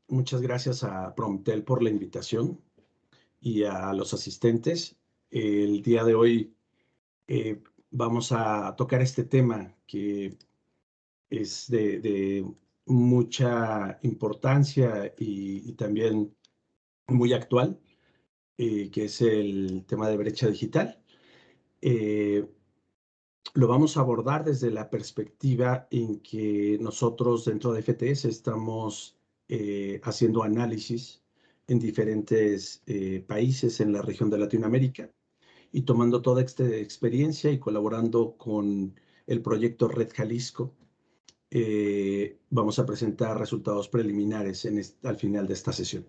Muchas gracias a Promptel por la invitación y a los asistentes. El día de hoy vamos a tocar este tema que es de mucha importancia y también muy actual, que es el tema de brecha digital. Eh, lo vamos a abordar desde la perspectiva en que nosotros dentro de FTS estamos haciendo análisis en diferentes países en la región de Latinoamérica y tomando toda esta experiencia y colaborando con el proyecto Red Jalisco. Vamos a presentar resultados preliminares al final de esta sesión.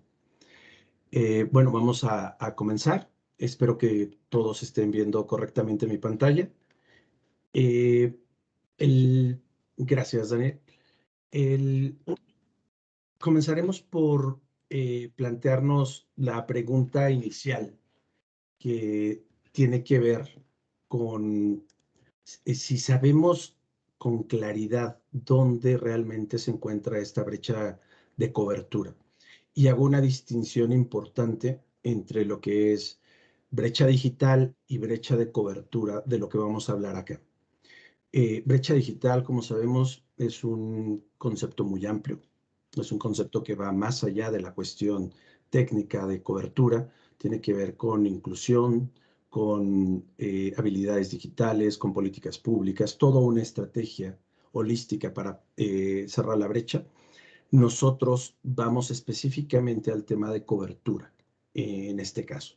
Bueno, vamos a comenzar. Espero que todos estén viendo correctamente mi pantalla. Eh, Gracias, Daniel. El, Comenzaremos por plantearnos la pregunta inicial que tiene que ver con si sabemos con claridad dónde realmente se encuentra esta brecha de cobertura. Y hago una distinción importante entre lo que es brecha digital y brecha de cobertura de lo que vamos a hablar acá. Brecha digital, como sabemos, es un concepto muy amplio, es un concepto que va más allá de la cuestión técnica de cobertura, tiene que ver con inclusión, con habilidades digitales, con políticas públicas, toda una estrategia holística para cerrar la brecha. Nosotros vamos específicamente al tema de cobertura en este caso.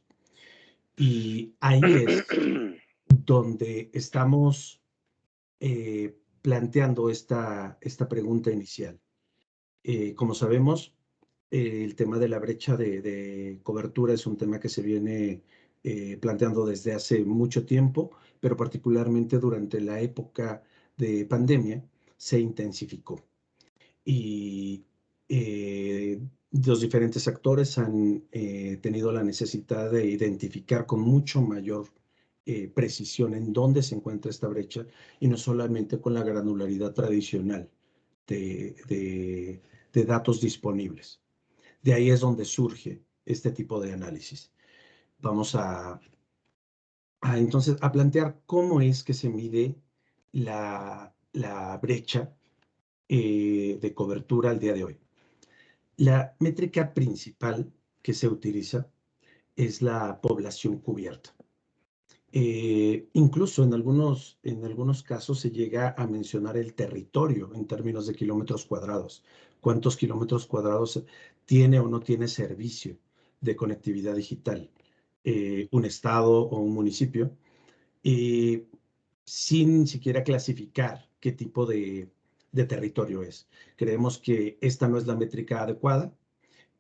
Y ahí es donde estamos planteando esta pregunta inicial. Como sabemos, el tema de la brecha de cobertura es un tema que se viene planteando desde hace mucho tiempo, pero particularmente durante la época de pandemia se intensificó. Y los diferentes actores han tenido la necesidad de identificar con mucho mayor precisión en dónde se encuentra esta brecha y no solamente con la granularidad tradicional de datos disponibles. De ahí es donde surge este tipo de análisis. Vamos entonces a plantear cómo es que se mide la brecha de cobertura al día de hoy. La métrica principal que se utiliza es la población cubierta. Incluso en algunos casos se llega a mencionar el territorio en términos de kilómetros cuadrados. ¿Cuántos kilómetros cuadrados tiene o no tiene servicio de conectividad digital? Un estado o un municipio, sin siquiera clasificar qué tipo de territorio es. Creemos que esta no es la métrica adecuada.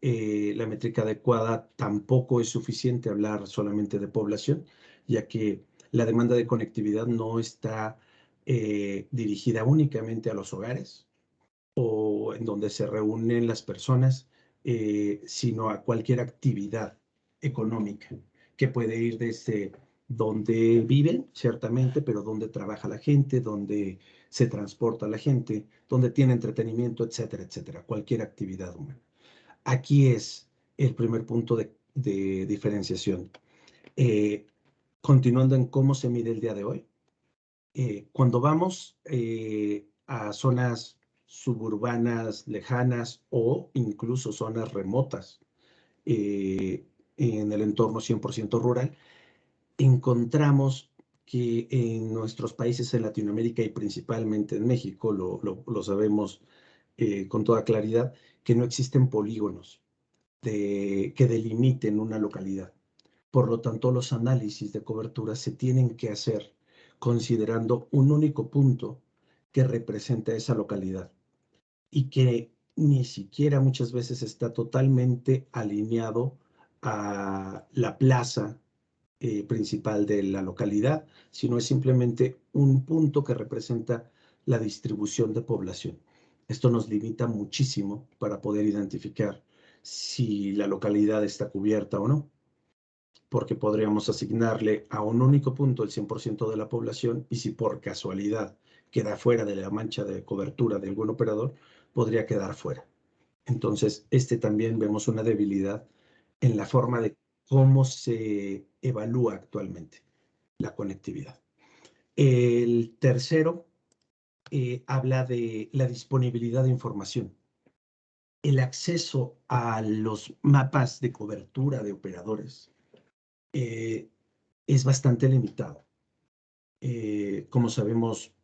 La métrica adecuada tampoco es suficiente hablar solamente de población, ya que la demanda de conectividad no está dirigida únicamente a los hogares o en donde se reúnen las personas, sino a cualquier actividad económica que puede ir desde donde viven, ciertamente, pero donde trabaja la gente, donde se transporta la gente, donde tiene entretenimiento, etcétera, etcétera, cualquier actividad humana. Aquí es el primer punto de diferenciación. Continuando en cómo se mide el día de hoy, cuando vamos a zonas suburbanas lejanas o incluso zonas remotas en el entorno 100% rural, encontramos que en nuestros países en Latinoamérica y principalmente en México, lo sabemos con toda claridad, que no existen polígonos que delimiten una localidad. Por lo tanto, los análisis de cobertura se tienen que hacer considerando un único punto que representa esa localidad y que ni siquiera muchas veces está totalmente alineado a la plaza principal de la localidad, sino es simplemente un punto que representa la distribución de población. Esto nos limita muchísimo para poder identificar si la localidad está cubierta o no, porque podríamos asignarle a un único punto el 100% de la población y si por casualidad queda fuera de la mancha de cobertura de algún operador, podría quedar fuera. Entonces, también vemos una debilidad en la forma de cómo se evalúa actualmente la conectividad. El tercero habla de la disponibilidad de información. El acceso a los mapas de cobertura de operadores es bastante limitado. Como sabemos,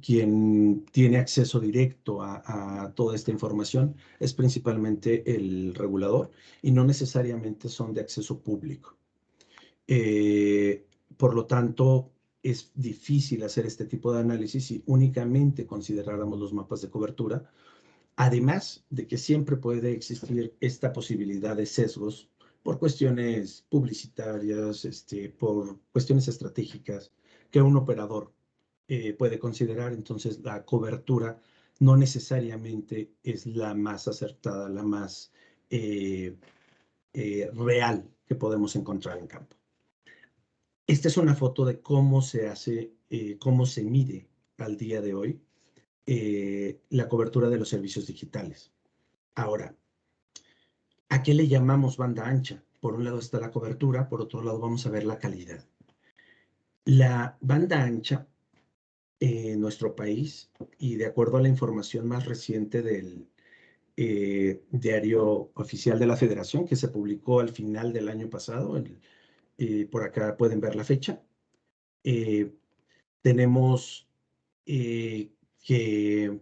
quien tiene acceso directo a toda esta información es principalmente el regulador y no necesariamente son de acceso público. Por lo tanto, es difícil hacer este tipo de análisis si únicamente consideráramos los mapas de cobertura, además de que siempre puede existir esta posibilidad de sesgos por cuestiones publicitarias, por cuestiones estratégicas que un operador puede considerar. Entonces, la cobertura no necesariamente es la más acertada, la más real que podemos encontrar en campo. Esta es una foto de cómo se hace, cómo se mide al día de hoy la cobertura de los servicios digitales. Ahora, ¿a qué le llamamos banda ancha? Por un lado está la cobertura, por otro lado vamos a ver la calidad. La banda ancha en nuestro país, y de acuerdo a la información más reciente del Diario Oficial de la Federación, que se publicó al final del año pasado, por acá pueden ver la fecha, tenemos que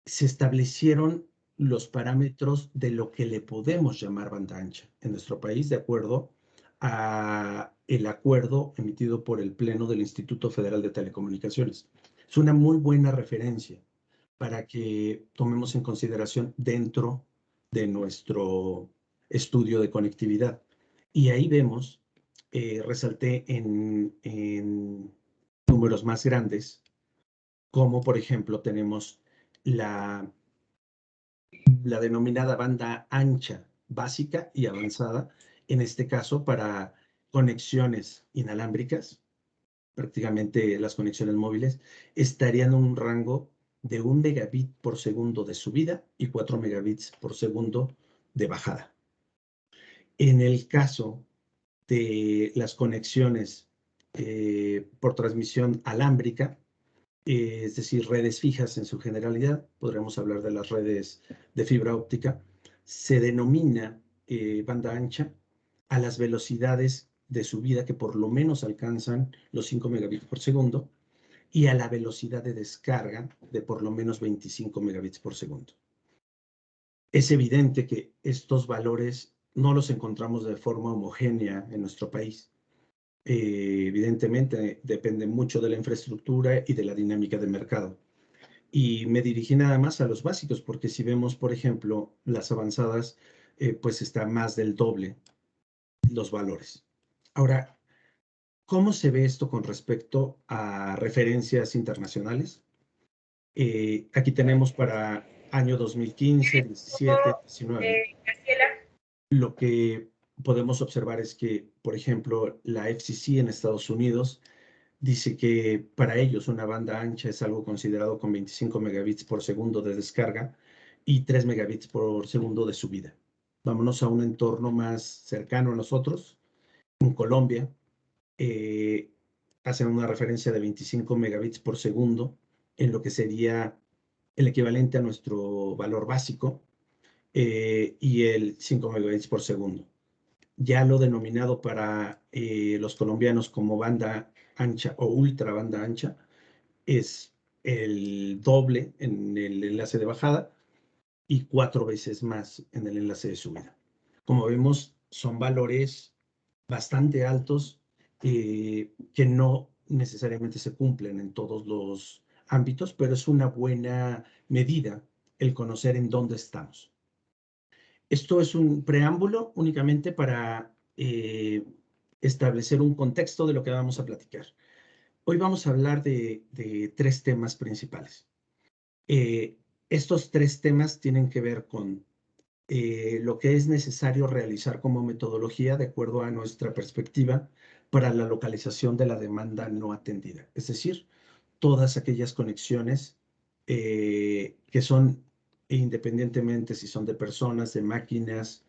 se establecieron los parámetros de lo que le podemos llamar banda ancha en nuestro país, de acuerdo a el acuerdo emitido por el Pleno del Instituto Federal de Telecomunicaciones. Es una muy buena referencia para que tomemos en consideración dentro de nuestro estudio de conectividad. Y ahí vemos, resalté en números más grandes, como por ejemplo tenemos la denominada banda ancha básica y avanzada, en este caso para conexiones inalámbricas, prácticamente las conexiones móviles, estarían en un rango de 1 megabit por segundo de subida y 4 megabits por segundo de bajada. En el caso de las conexiones por transmisión alámbrica, es decir, redes fijas en su generalidad, podríamos hablar de las redes de fibra óptica, se denomina banda ancha a las velocidades de subida que por lo menos alcanzan los 5 megabits por segundo y a la velocidad de descarga de por lo menos 25 megabits por segundo. Es evidente que estos valores no los encontramos de forma homogénea en nuestro país. Evidentemente depende mucho de la infraestructura y de la dinámica de mercado. Y me dirigí nada más a los básicos, porque si vemos, por ejemplo, las avanzadas, pues está más del doble los valores. Ahora, ¿cómo se ve esto con respecto a referencias internacionales? Aquí tenemos para año 2015, 17, 19. Lo que podemos observar es que, por ejemplo, la FCC en Estados Unidos dice que para ellos una banda ancha es algo considerado con 25 megabits por segundo de descarga y 3 megabits por segundo de subida. Vámonos a un entorno más cercano a nosotros. En Colombia hacen una referencia de 25 megabits por segundo en lo que sería el equivalente a nuestro valor básico y el 5 megabits por segundo. Ya lo denominado para los colombianos como banda ancha o ultra banda ancha es el doble en el enlace de bajada y 4 veces más en el enlace de subida. Como vemos, son valores bastante altos que no necesariamente se cumplen en todos los ámbitos, pero es una buena medida el conocer en dónde estamos. Esto es un preámbulo únicamente para establecer un contexto de lo que vamos a platicar. Hoy vamos a hablar de 3 temas principales. Estos 3 temas tienen que ver con lo que es necesario realizar como metodología de acuerdo a nuestra perspectiva para la localización de la demanda no atendida. Es decir, todas aquellas conexiones que son independientemente si son de personas, de máquinas,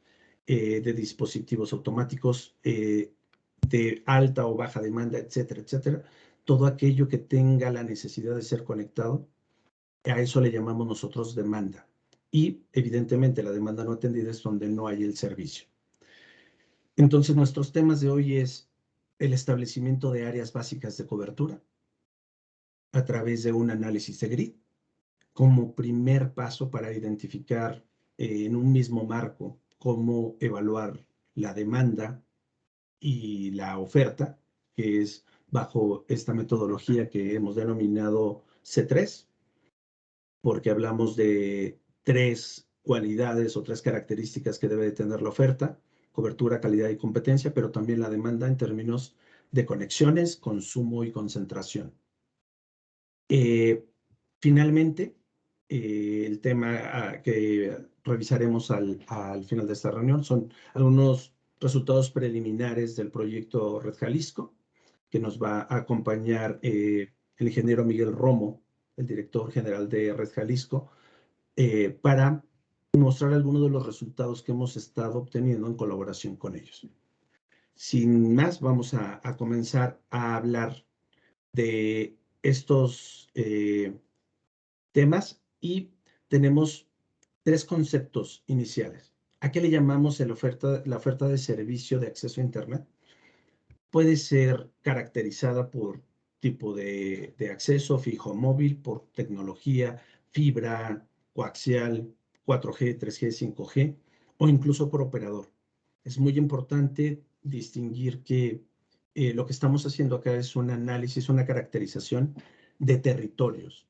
de dispositivos automáticos, de alta o baja demanda, etcétera, etcétera. Todo aquello que tenga la necesidad de ser conectado, a eso le llamamos nosotros demanda. Y evidentemente la demanda no atendida es donde no hay el servicio. Entonces nuestros temas de hoy es el establecimiento de áreas básicas de cobertura a través de un análisis de grid como primer paso para identificar en un mismo marco cómo evaluar la demanda y la oferta, que es bajo esta metodología que hemos denominado C3, porque hablamos de 3 cualidades o 3 características que debe de tener la oferta: cobertura, calidad y competencia, pero también la demanda en términos de conexiones, consumo y concentración. Finalmente, el tema que revisaremos al final de esta reunión son algunos resultados preliminares del proyecto Red Jalisco, que nos va a acompañar el ingeniero Miguel Romo, el director general de Red Jalisco, para mostrar algunos de los resultados que hemos estado obteniendo en colaboración con ellos. Sin más, vamos a comenzar a hablar de estos temas y tenemos 3 conceptos iniciales. ¿A qué le llamamos la oferta de servicio de acceso a Internet? Puede ser caracterizada por tipo de acceso fijo móvil, por tecnología, fibra, coaxial, 4G, 3G, 5G o incluso por operador. Es muy importante distinguir que lo que estamos haciendo acá es un análisis, una caracterización de territorios.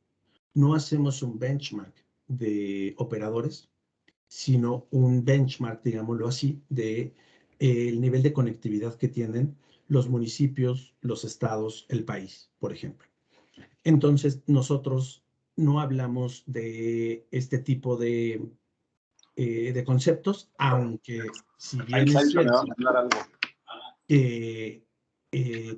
No hacemos un benchmark de operadores, sino un benchmark, digámoslo así, de el nivel de conectividad que tienen los municipios, los estados, el país, por ejemplo. Entonces, nosotros no hablamos de este tipo de conceptos, aunque si bien es cierto que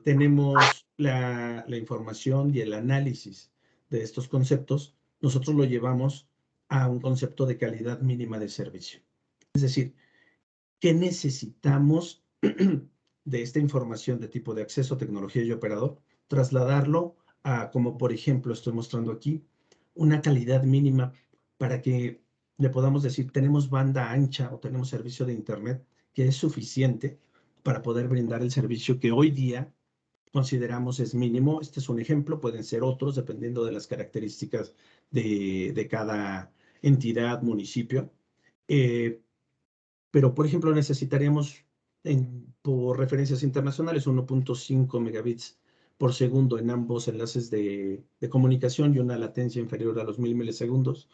tenemos la información y el análisis de estos conceptos, nosotros lo llevamos a un concepto de calidad mínima de servicio. Es decir, ¿qué necesitamos de esta información de tipo de acceso, tecnología y operador? Trasladarlo a, como por ejemplo estoy mostrando aquí, una calidad mínima para que le podamos decir, tenemos banda ancha o tenemos servicio de Internet que es suficiente para poder brindar el servicio que hoy día consideramos es mínimo. Este es un ejemplo, pueden ser otros dependiendo de las características de cada entidad, municipio. Pero, por ejemplo, necesitaríamos, por referencias internacionales, 1.5 megabits por segundo en ambos enlaces de comunicación y una latencia inferior a los 1000 milisegundos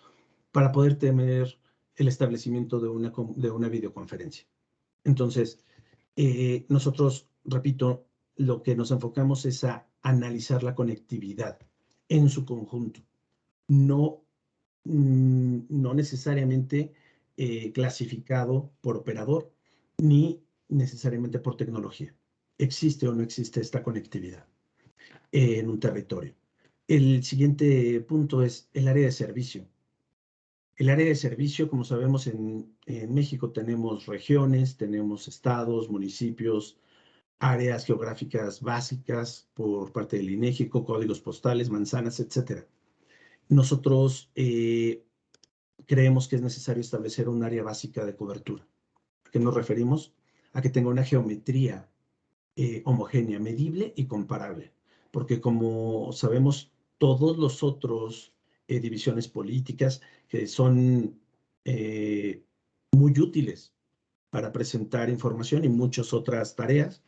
para poder tener el establecimiento de una videoconferencia. Entonces, nosotros, repito, lo que nos enfocamos es a analizar la conectividad en su conjunto, no necesariamente clasificado por operador, ni necesariamente por tecnología. ¿Existe o no existe esta conectividad en un territorio? El siguiente punto es el área de servicio. El área de servicio, como sabemos, en México tenemos regiones, tenemos estados, municipios, áreas geográficas básicas por parte del INEGI, códigos postales, manzanas, etcétera. Nosotros creemos que es necesario establecer un área básica de cobertura. ¿A qué nos referimos? A que tenga una geometría homogénea, medible y comparable. Porque como sabemos, todos los otros divisiones políticas que son muy útiles para presentar información y muchas otras tareas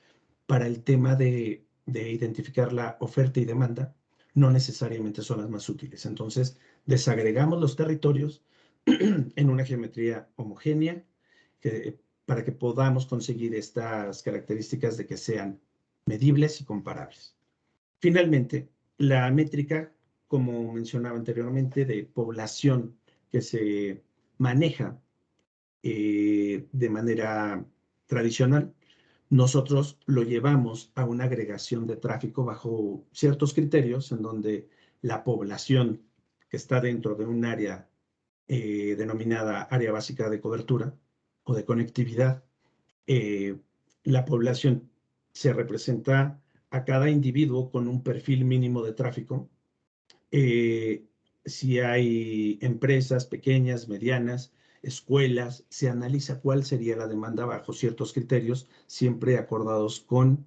para el tema de identificar la oferta y demanda, no necesariamente son las más útiles. Entonces, desagregamos los territorios en una geometría homogénea para que podamos conseguir estas características de que sean medibles y comparables. Finalmente, la métrica, como mencionaba anteriormente, de población que se maneja de manera tradicional, nosotros lo llevamos a una agregación de tráfico bajo ciertos criterios en donde la población que está dentro de un área denominada área básica de cobertura o de conectividad, la población se representa a cada individuo con un perfil mínimo de tráfico. Si hay empresas pequeñas, medianas, escuelas, se analiza cuál sería la demanda bajo ciertos criterios, siempre acordados con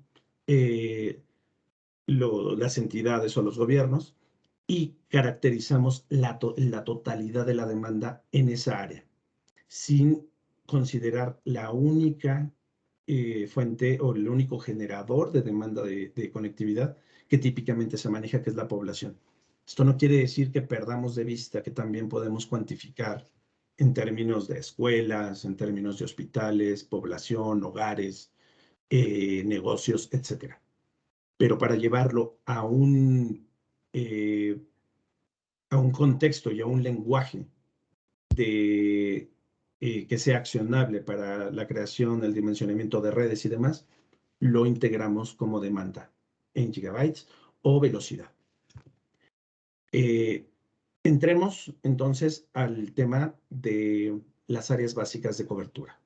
las entidades o los gobiernos, y caracterizamos la totalidad de la demanda en esa área, sin considerar la única fuente o el único generador de demanda de conectividad que típicamente se maneja, que es la población. Esto no quiere decir que perdamos de vista que también podemos cuantificar en términos de escuelas, en términos de hospitales, población, hogares, negocios, etcétera. Pero para llevarlo a un contexto y a un lenguaje que sea accionable para la creación, el dimensionamiento de redes y demás, lo integramos como demanda en gigabytes o velocidad. Entremos entonces al tema de las áreas básicas de cobertura.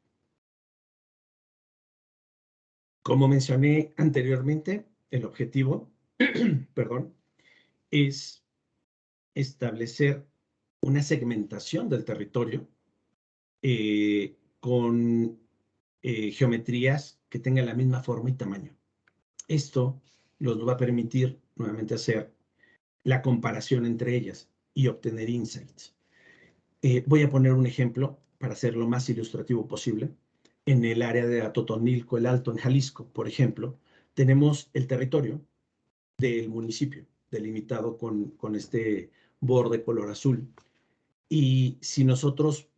Como mencioné anteriormente, el objetivo, perdón, es establecer una segmentación del territorio con geometrías que tengan la misma forma y tamaño. Esto nos va a permitir nuevamente hacer la comparación entre ellas y obtener insights. Voy a poner un ejemplo para hacer lo más ilustrativo posible. En el área de Atotonilco, el Alto, en Jalisco, por ejemplo, tenemos el territorio del municipio delimitado con este borde color azul. Y si nosotros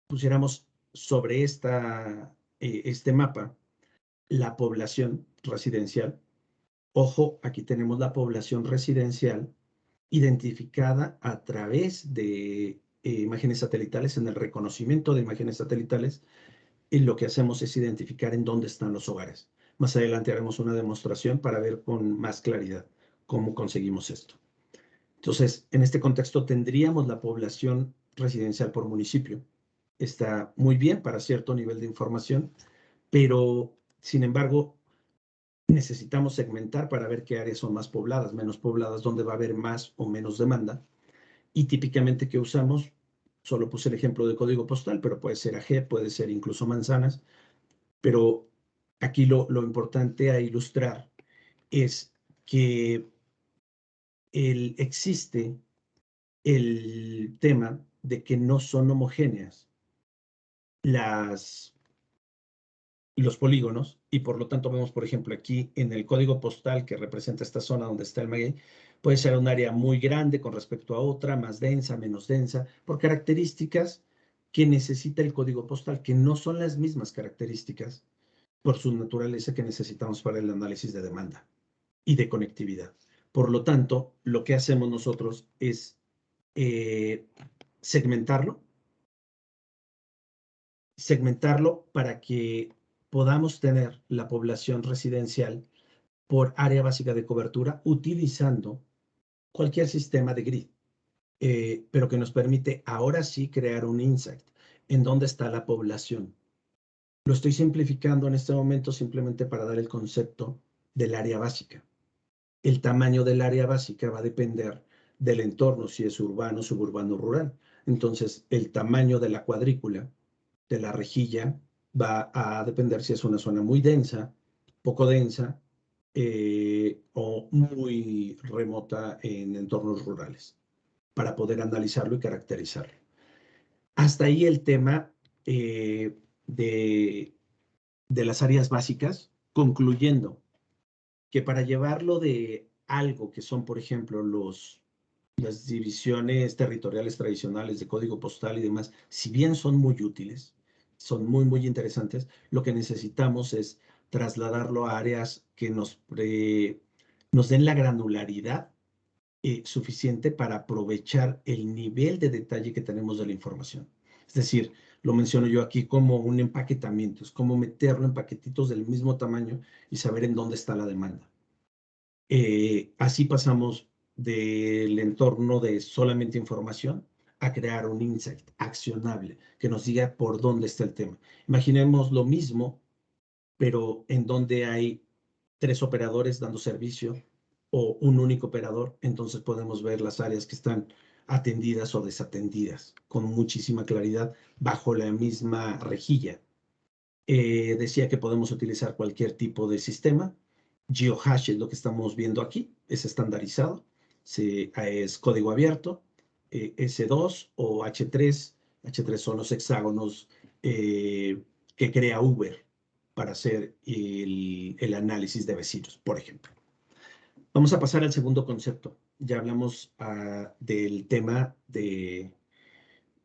pusiéramos sobre este mapa la población residencial, ojo, aquí tenemos la población residencial identificada a través de imágenes satelitales, en el reconocimiento de imágenes satelitales, y lo que hacemos es identificar en dónde están los hogares. Más adelante haremos una demostración para ver con más claridad cómo conseguimos esto. Entonces, en este contexto tendríamos la población residencial por municipio. Está muy bien para cierto nivel de información, pero sin embargo, necesitamos segmentar para ver qué áreas son más pobladas, menos pobladas, dónde va a haber más o menos demanda. Y típicamente, ¿qué usamos? Solo puse el ejemplo de código postal, pero puede ser AG, puede ser incluso manzanas. Pero aquí lo importante a ilustrar es que existe el tema de que no son homogéneas los polígonos, y por lo tanto vemos, por ejemplo, aquí en el código postal que representa esta zona donde está el maguey, puede ser un área muy grande con respecto a otra, más densa, menos densa, por características que necesita el código postal, que no son las mismas características por su naturaleza que necesitamos para el análisis de demanda y de conectividad. Por lo tanto, lo que hacemos nosotros es segmentarlo para que podamos tener la población residencial por área básica de cobertura utilizando cualquier sistema de grid, pero que nos permite ahora sí crear un insight en dónde está la población. Lo estoy simplificando en este momento simplemente para dar el concepto del área básica. El tamaño del área básica va a depender del entorno, si es urbano, suburbano, rural. Entonces, el tamaño de la cuadrícula, de la rejilla, va a depender si es una zona muy densa, poco densa o muy remota en entornos rurales, para poder analizarlo y caracterizarlo. Hasta ahí el tema de las áreas básicas, concluyendo que para llevarlo de algo que son, por ejemplo, las divisiones territoriales tradicionales de código postal y demás, si bien son muy útiles, son muy, muy interesantes, lo que necesitamos es trasladarlo a áreas que nos den la granularidad suficiente para aprovechar el nivel de detalle que tenemos de la información. Es decir, lo menciono yo aquí como un empaquetamiento, es como meterlo en paquetitos del mismo tamaño y saber en dónde está la demanda. Así pasamos del entorno de solamente información a crear un insight accionable que nos diga por dónde está el tema. Imaginemos lo mismo, pero en donde hay 3 operadores dando servicio o un único operador, entonces podemos ver las áreas que están atendidas o desatendidas con muchísima claridad bajo la misma rejilla. Decía que podemos utilizar cualquier tipo de sistema. GeoHash es lo que estamos viendo aquí, es estandarizado, es código abierto, S2 o H3. H3 son los hexágonos que crea Uber para hacer el análisis de vecinos, por ejemplo. Vamos a pasar al segundo concepto. Ya hablamos del tema de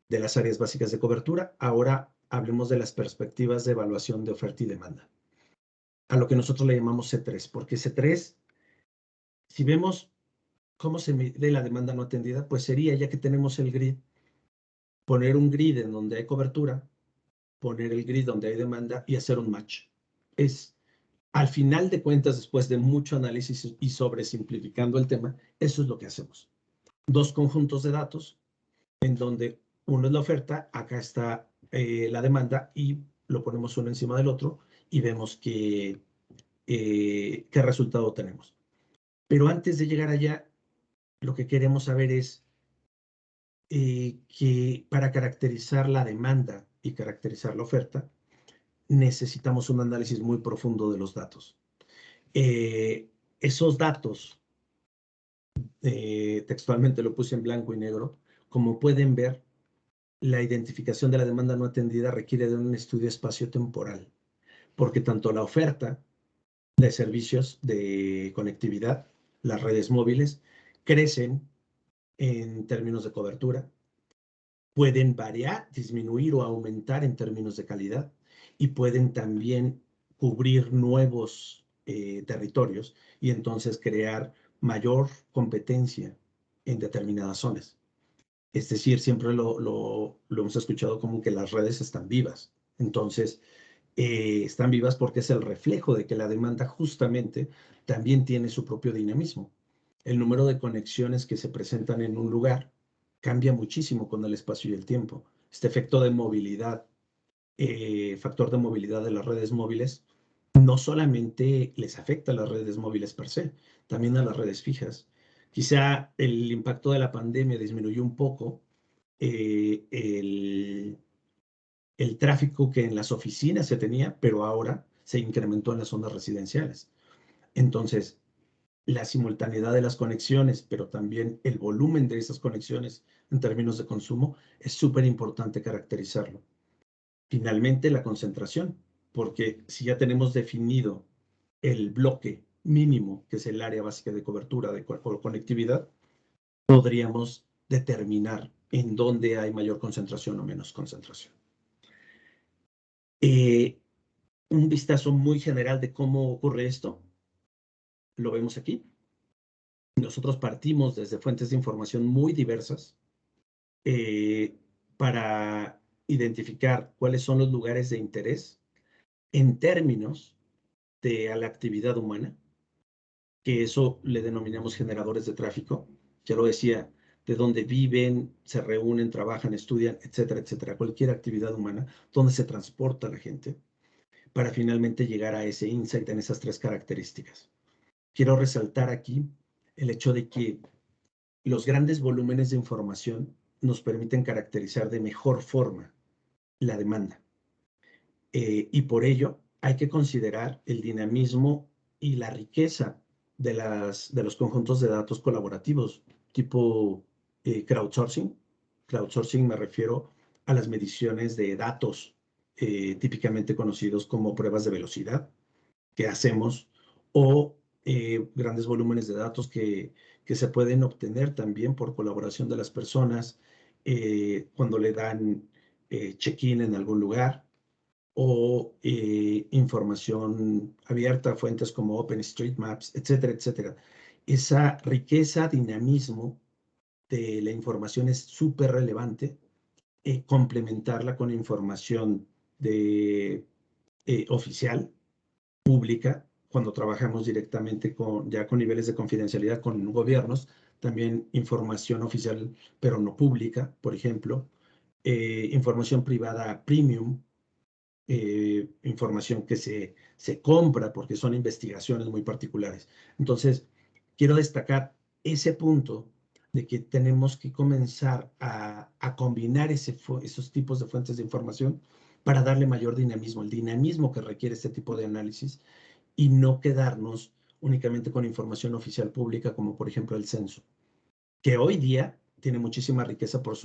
las áreas básicas de cobertura. Ahora hablemos de las perspectivas de evaluación de oferta y demanda, a lo que nosotros le llamamos C3, porque C3, si vemos cómo se mide la demanda no atendida, pues sería, ya que tenemos el grid, poner un grid en donde hay cobertura, poner el grid donde hay demanda y hacer un match. Al final de cuentas, después de mucho análisis y sobresimplificando el tema, eso es lo que hacemos. 2 conjuntos de datos en donde uno es la oferta, acá está la demanda y lo ponemos uno encima del otro y vemos qué resultado tenemos. Pero antes de llegar allá, lo que queremos saber es que para caracterizar la demanda y caracterizar la oferta, necesitamos un análisis muy profundo de los datos. Esos datos, textualmente lo puse en blanco y negro, como pueden ver, la identificación de la demanda no atendida requiere de un estudio espacio-temporal, porque tanto la oferta de servicios de conectividad, las redes móviles, crecen en términos de cobertura, pueden variar, disminuir o aumentar en términos de calidad y pueden también cubrir nuevos territorios y entonces crear mayor competencia en determinadas zonas. Es decir, siempre lo hemos escuchado como que las redes están vivas. Entonces, están vivas porque es el reflejo de que la demanda justamente también tiene su propio dinamismo. El número de conexiones que se presentan en un lugar cambia muchísimo con el espacio y el tiempo. Este efecto de movilidad, factor de movilidad de las redes móviles, no solamente les afecta a las redes móviles per se, también a las redes fijas. Quizá el impacto de la pandemia disminuyó un poco el tráfico que en las oficinas se tenía, pero ahora se incrementó en las zonas residenciales. Entonces, la simultaneidad de las conexiones, pero también el volumen de esas conexiones en términos de consumo, es súper importante caracterizarlo. Finalmente, la concentración, porque si ya tenemos definido el bloque mínimo, que es el área básica de cobertura de conectividad, podríamos determinar en dónde hay mayor concentración o menos concentración. Un vistazo muy general de cómo ocurre esto, lo vemos aquí. Nosotros partimos desde fuentes de información muy diversas para identificar cuáles son los lugares de interés en términos de la actividad humana, que eso le denominamos generadores de tráfico. Ya lo decía, de dónde viven, se reúnen, trabajan, estudian, etcétera, etcétera. Cualquier actividad humana, donde se transporta la gente, para finalmente llegar a ese insight en esas 3 características. Quiero resaltar aquí el hecho de que los grandes volúmenes de información nos permiten caracterizar de mejor forma la demanda. Y por ello hay que considerar el dinamismo y la riqueza de los conjuntos de datos colaborativos, tipo crowdsourcing. Crowdsourcing me refiero a las mediciones de datos típicamente conocidos como pruebas de velocidad que hacemos o grandes volúmenes de datos que se pueden obtener también por colaboración de las personas cuando le dan check-in en algún lugar o información abierta, fuentes como OpenStreetMaps, etcétera, etcétera. Esa riqueza, dinamismo de la información es súper relevante. Complementarla con información oficial, pública, cuando trabajamos directamente ya con niveles de confidencialidad con gobiernos, también información oficial, pero no pública, por ejemplo, información privada premium, información que se compra porque son investigaciones muy particulares. Entonces, quiero destacar ese punto de que tenemos que comenzar a combinar esos tipos de fuentes de información para darle mayor dinamismo, el dinamismo que requiere este tipo de análisis y no quedarnos únicamente con información oficial pública, como por ejemplo el censo, que hoy día tiene muchísima riqueza por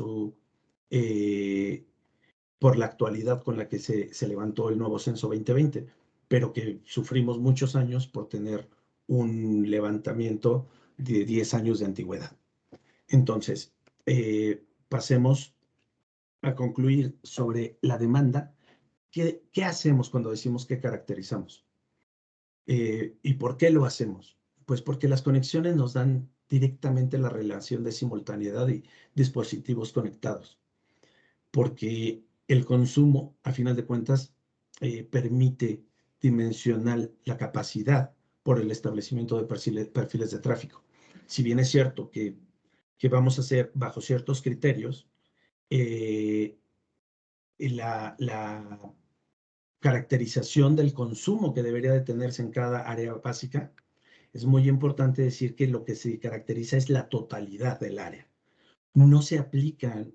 la actualidad con la que se levantó el nuevo censo 2020, pero que sufrimos muchos años por tener un levantamiento de 10 años de antigüedad. Entonces, pasemos a concluir sobre la demanda. ¿Qué hacemos cuando decimos que caracterizamos? ¿Y por qué lo hacemos? Pues porque las conexiones nos dan directamente la relación de simultaneidad y dispositivos conectados. Porque el consumo, a final de cuentas, permite dimensionar la capacidad por el establecimiento de perfiles de tráfico. Si bien es cierto que vamos a hacer bajo ciertos criterios, la caracterización del consumo que debería de tenerse en cada área básica, es muy importante decir que lo que se caracteriza es la totalidad del área. No se aplican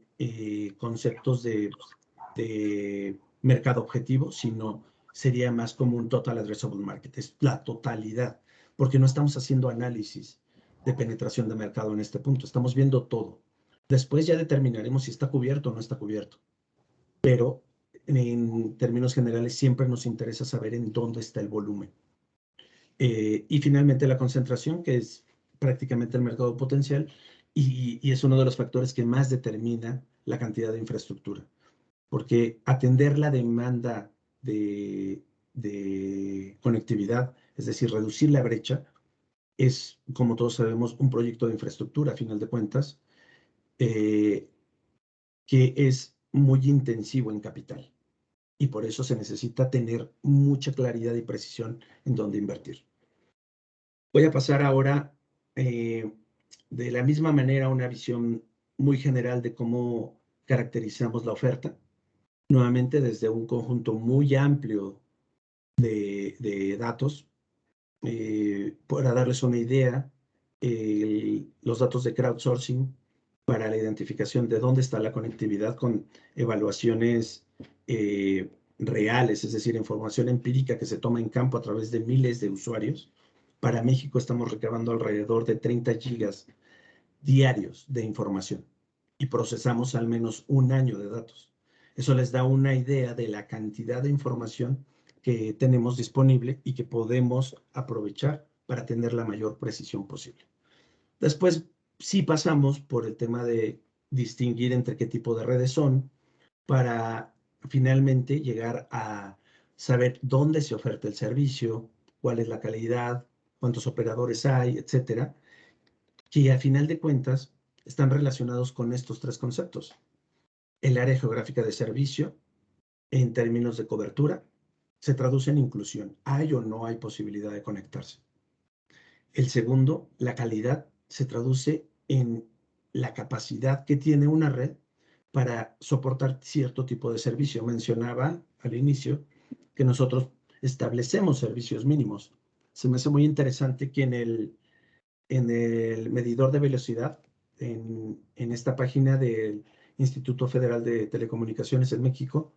conceptos de mercado objetivo, sino sería más como un total addressable market, es la totalidad, porque no estamos haciendo análisis de penetración de mercado en este punto, estamos viendo todo. Después ya determinaremos si está cubierto o no está cubierto, pero en términos generales siempre nos interesa saber en dónde está el volumen. Y finalmente la concentración, que es prácticamente el mercado potencial, y es uno de los factores que más determina la cantidad de infraestructura, porque atender la demanda de conectividad, es decir, reducir la brecha, es, como todos sabemos, un proyecto de infraestructura, a final de cuentas, que es muy intensivo en capital. Y por eso se necesita tener mucha claridad y precisión en dónde invertir. Voy a pasar ahora de la misma manera a una visión muy general de cómo caracterizamos la oferta, nuevamente desde un conjunto muy amplio de datos. Para darles una idea, los datos de crowdsourcing para la identificación de dónde está la conectividad con evaluaciones reales, es decir, información empírica que se toma en campo a través de miles de usuarios. Para México estamos recabando alrededor de 30 gigas diarios de información y procesamos al menos un año de datos. Eso les da una idea de la cantidad de información que tenemos disponible y que podemos aprovechar para tener la mayor precisión posible. Después, sí pasamos por el tema de distinguir entre qué tipo de redes son para finalmente llegar a saber dónde se oferta el servicio, cuál es la calidad, cuántos operadores hay, etcétera, que a final de cuentas están relacionados con estos tres conceptos. El área geográfica de servicio, en términos de cobertura, se traduce en inclusión. ¿Hay o no hay posibilidad de conectarse? El segundo, la calidad, se traduce en la capacidad que tiene una red para soportar cierto tipo de servicio. Mencionaba al inicio que nosotros establecemos servicios mínimos. Se me hace muy interesante que en el medidor de velocidad, en esta página del Instituto Federal de Telecomunicaciones en México,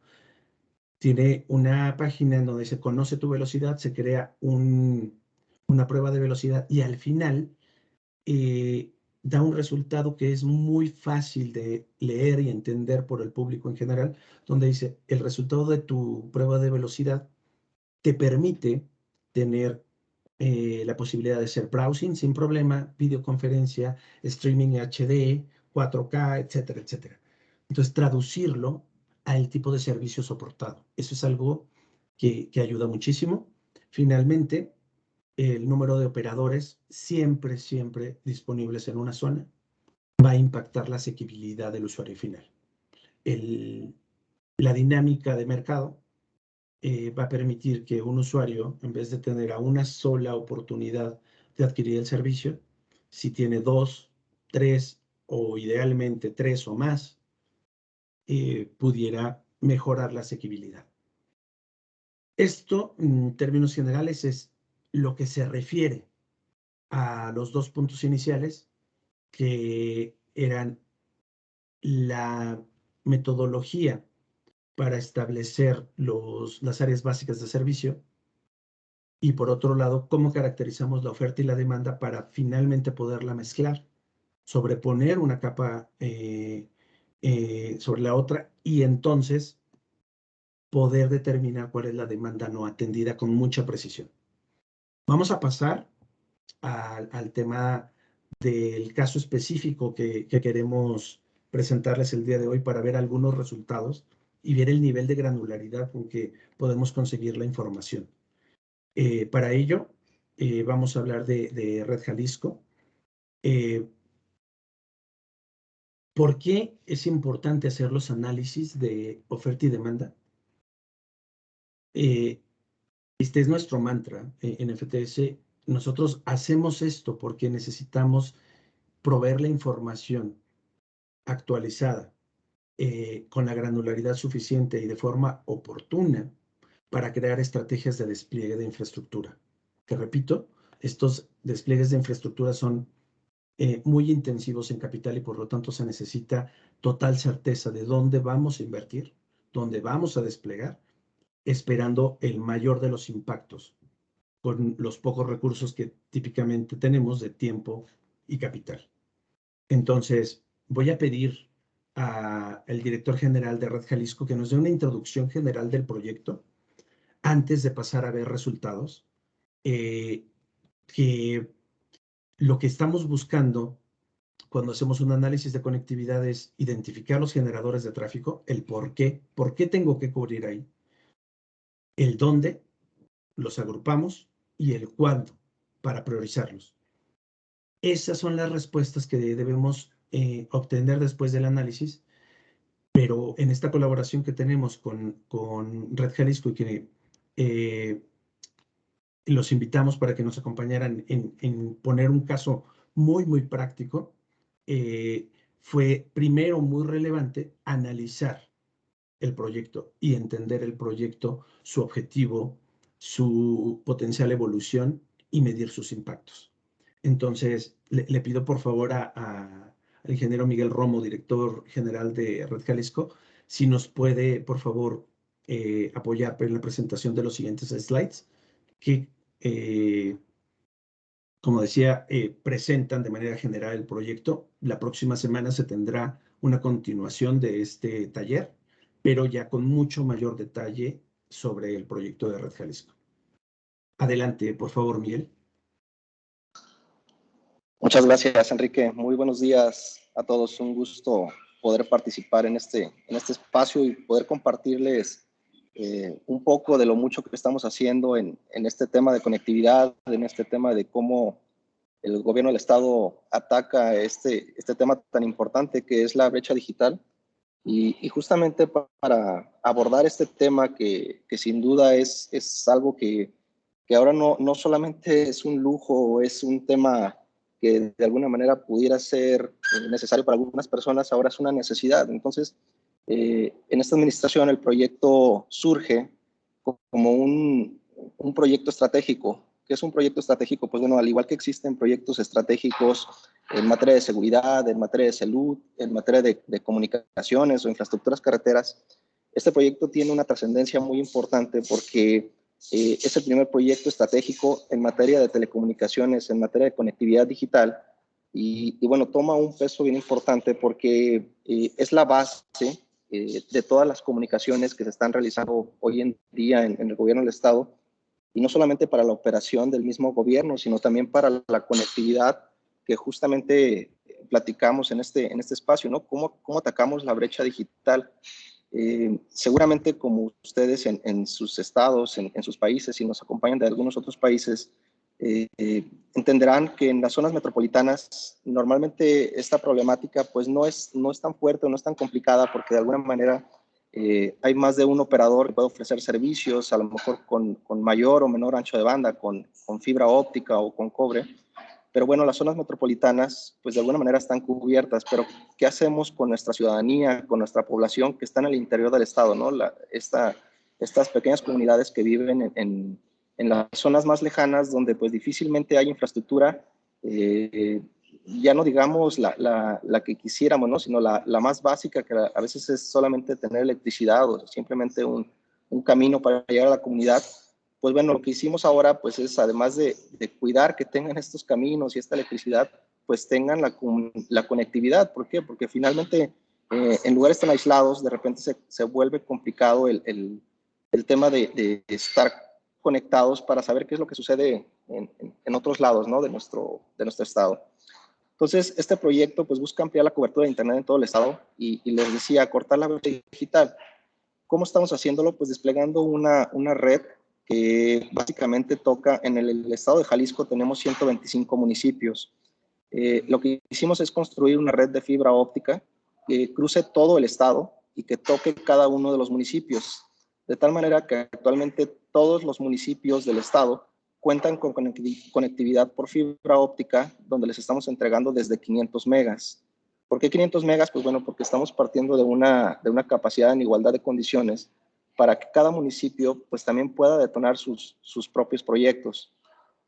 tiene una página en donde se conoce tu velocidad, se crea una prueba de velocidad y al final da un resultado que es muy fácil de leer y entender por el público en general, donde dice, el resultado de tu prueba de velocidad te permite tener la posibilidad de hacer browsing sin problema, videoconferencia, streaming HD, 4K, etcétera, etcétera. Entonces, traducirlo al tipo de servicio soportado. Eso es algo que ayuda muchísimo. Finalmente, el número de operadores siempre, siempre disponibles en una zona va a impactar la asequibilidad del usuario final. La dinámica de mercado va a permitir que un usuario, en vez de tener a una sola oportunidad de adquirir el servicio, si tiene 2 3 o idealmente 3 o más, pudiera mejorar la asequibilidad. Esto, en términos generales, es lo que se refiere a los 2 puntos iniciales, que eran la metodología para establecer las áreas básicas de servicio y, por otro lado, cómo caracterizamos la oferta y la demanda para finalmente poderla mezclar, sobreponer una capa sobre la otra y entonces poder determinar cuál es la demanda no atendida con mucha precisión. Vamos a pasar al tema del caso específico que queremos presentarles el día de hoy para ver algunos resultados y ver el nivel de granularidad con que podemos conseguir la información. Para ello, vamos a hablar de Red Jalisco. ¿Por qué es importante hacer los análisis de oferta y demanda? Este es nuestro mantra en FTS. Nosotros hacemos esto porque necesitamos proveer la información actualizada con la granularidad suficiente y de forma oportuna para crear estrategias de despliegue de infraestructura. Que repito, estos despliegues de infraestructura son muy intensivos en capital y por lo tanto se necesita total certeza de dónde vamos a invertir, dónde vamos a desplegar, esperando el mayor de los impactos con los pocos recursos que típicamente tenemos de tiempo y capital. Entonces, voy a pedir al director general de Red Jalisco que nos dé una introducción general del proyecto antes de pasar a ver resultados, que lo que estamos buscando cuando hacemos un análisis de conectividad es identificar los generadores de tráfico, el por qué tengo que cubrir ahí, el dónde, los agrupamos, y el cuándo, para priorizarlos. Esas son las respuestas que debemos obtener después del análisis, pero en esta colaboración que tenemos con Red Jalisco y que los invitamos para que nos acompañaran en poner un caso muy, muy práctico, fue primero muy relevante analizar el proyecto y entender el proyecto, su objetivo, su potencial evolución y medir sus impactos. Entonces, le pido por favor al ingeniero Miguel Romo, director general de Red Jalisco, si nos puede, por favor, apoyar en la presentación de los siguientes slides que, como decía, presentan de manera general el proyecto. La próxima semana se tendrá una continuación de este taller, pero ya con mucho mayor detalle sobre el proyecto de Red Jalisco. Adelante, por favor, Miguel. Muchas gracias, Enrique. Muy buenos días a todos. Un gusto poder participar en este espacio y poder compartirles un poco de lo mucho que estamos haciendo en este tema de conectividad, en este tema de cómo el gobierno del Estado ataca este tema tan importante que es la brecha digital. Y justamente para abordar este tema que sin duda es algo que ahora no solamente es un lujo o es un tema que de alguna manera pudiera ser necesario para algunas personas, ahora es una necesidad. Entonces, en esta administración el proyecto surge como un proyecto estratégico. ¿Qué es un proyecto estratégico? Pues bueno, al igual que existen proyectos estratégicos en materia de seguridad, en materia de salud, en materia de comunicaciones o infraestructuras carreteras, este proyecto tiene una trascendencia muy importante porque es el primer proyecto estratégico en materia de telecomunicaciones, en materia de conectividad digital, y bueno, toma un peso bien importante porque es la base de todas las comunicaciones que se están realizando hoy en día en el gobierno del Estado, y no solamente para la operación del mismo gobierno, sino también para la conectividad que justamente platicamos en este espacio, ¿no? ¿Cómo atacamos la brecha digital? Seguramente como ustedes en sus estados, en sus países, y nos acompañan de algunos otros países, entenderán que en las zonas metropolitanas normalmente esta problemática pues no es tan fuerte o no es tan complicada porque de alguna manera hay más de un operador que puede ofrecer servicios, a lo mejor con mayor o menor ancho de banda, con fibra óptica o con cobre, pero bueno, las zonas metropolitanas, pues de alguna manera están cubiertas, pero ¿qué hacemos con nuestra ciudadanía, con nuestra población que está en el interior del estado, ¿no? Estas pequeñas comunidades que viven en las zonas más lejanas, donde pues difícilmente hay infraestructura, ya no digamos la que quisiéramos, ¿no? Sino la más básica, que a veces es solamente tener electricidad o simplemente un camino para llegar a la comunidad. Pues bueno, lo que hicimos ahora pues es, además de cuidar que tengan estos caminos y esta electricidad, pues tengan la conectividad. ¿Por qué? Porque finalmente en lugares tan aislados de repente se vuelve complicado el tema de estar conectados para saber qué es lo que sucede en otros lados, ¿no? de nuestro estado. Entonces, este proyecto pues busca ampliar la cobertura de Internet en todo el estado y les decía, cortar la brecha digital. ¿Cómo estamos haciéndolo? Pues desplegando una red que básicamente toca, en el estado de Jalisco tenemos 125 municipios. Lo que hicimos es construir una red de fibra óptica que cruce todo el estado y que toque cada uno de los municipios, de tal manera que actualmente todos los municipios del estado cuentan con conectividad por fibra óptica, donde les estamos entregando desde 500 megas. ¿Por qué 500 megas? Pues bueno, porque estamos partiendo de una capacidad en igualdad de condiciones para que cada municipio pues también pueda detonar sus propios proyectos.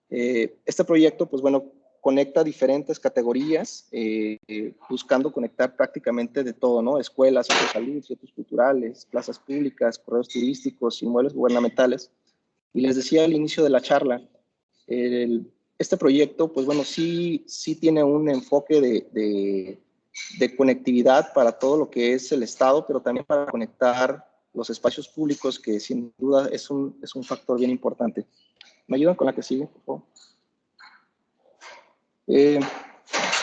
Este proyecto, pues bueno, conecta diferentes categorías, buscando conectar prácticamente de todo, ¿no? Escuelas, centros de salud, centros culturales, plazas públicas, corredores turísticos, inmuebles gubernamentales. Y les decía al inicio de la charla, este proyecto, pues bueno, sí tiene un enfoque de conectividad para todo lo que es el Estado, pero también para conectar los espacios públicos, que sin duda es un factor bien importante. ¿Me ayudan con la que sigue, por favor?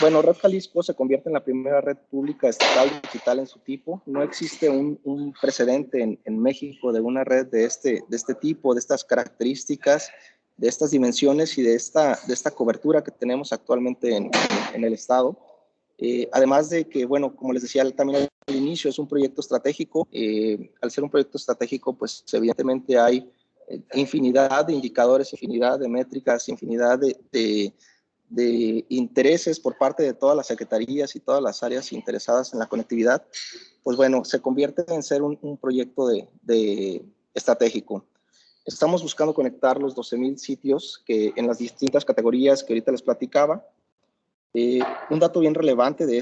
Bueno, Red Jalisco se convierte en la primera red pública estatal digital en su tipo. No existe un precedente en México de una red de este tipo, de estas características, de estas dimensiones y de esta cobertura que tenemos actualmente en el estado. Además de que, bueno, como les decía también al inicio, es un proyecto estratégico. Al ser un proyecto estratégico, pues evidentemente hay infinidad de indicadores, infinidad de métricas, infinidad de intereses por parte de todas las secretarías y todas las áreas interesadas en la conectividad. Pues bueno, se convierte en ser un proyecto de estratégico. Estamos buscando conectar los 12,000 sitios que en las distintas categorías que ahorita les platicaba. Un dato bien relevante de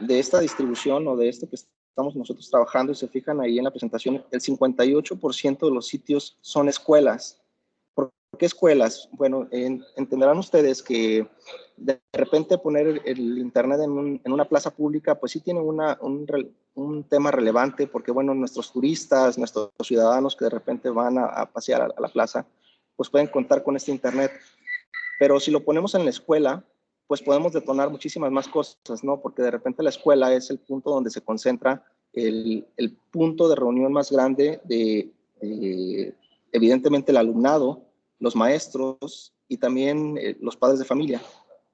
esta distribución o de esto que estamos nosotros trabajando, y se fijan ahí en la presentación, el 58% de los sitios son escuelas. ¿Por qué escuelas? Bueno, entenderán ustedes que de repente poner el internet en una plaza pública, pues sí tiene un tema relevante, porque bueno, nuestros turistas, nuestros ciudadanos que de repente van a pasear a la plaza, pues pueden contar con este internet. Pero si lo ponemos en la escuela, pues podemos detonar muchísimas más cosas, ¿no? Porque de repente la escuela es el punto donde se concentra el punto de reunión más grande de evidentemente el alumnado, los maestros y también los padres de familia.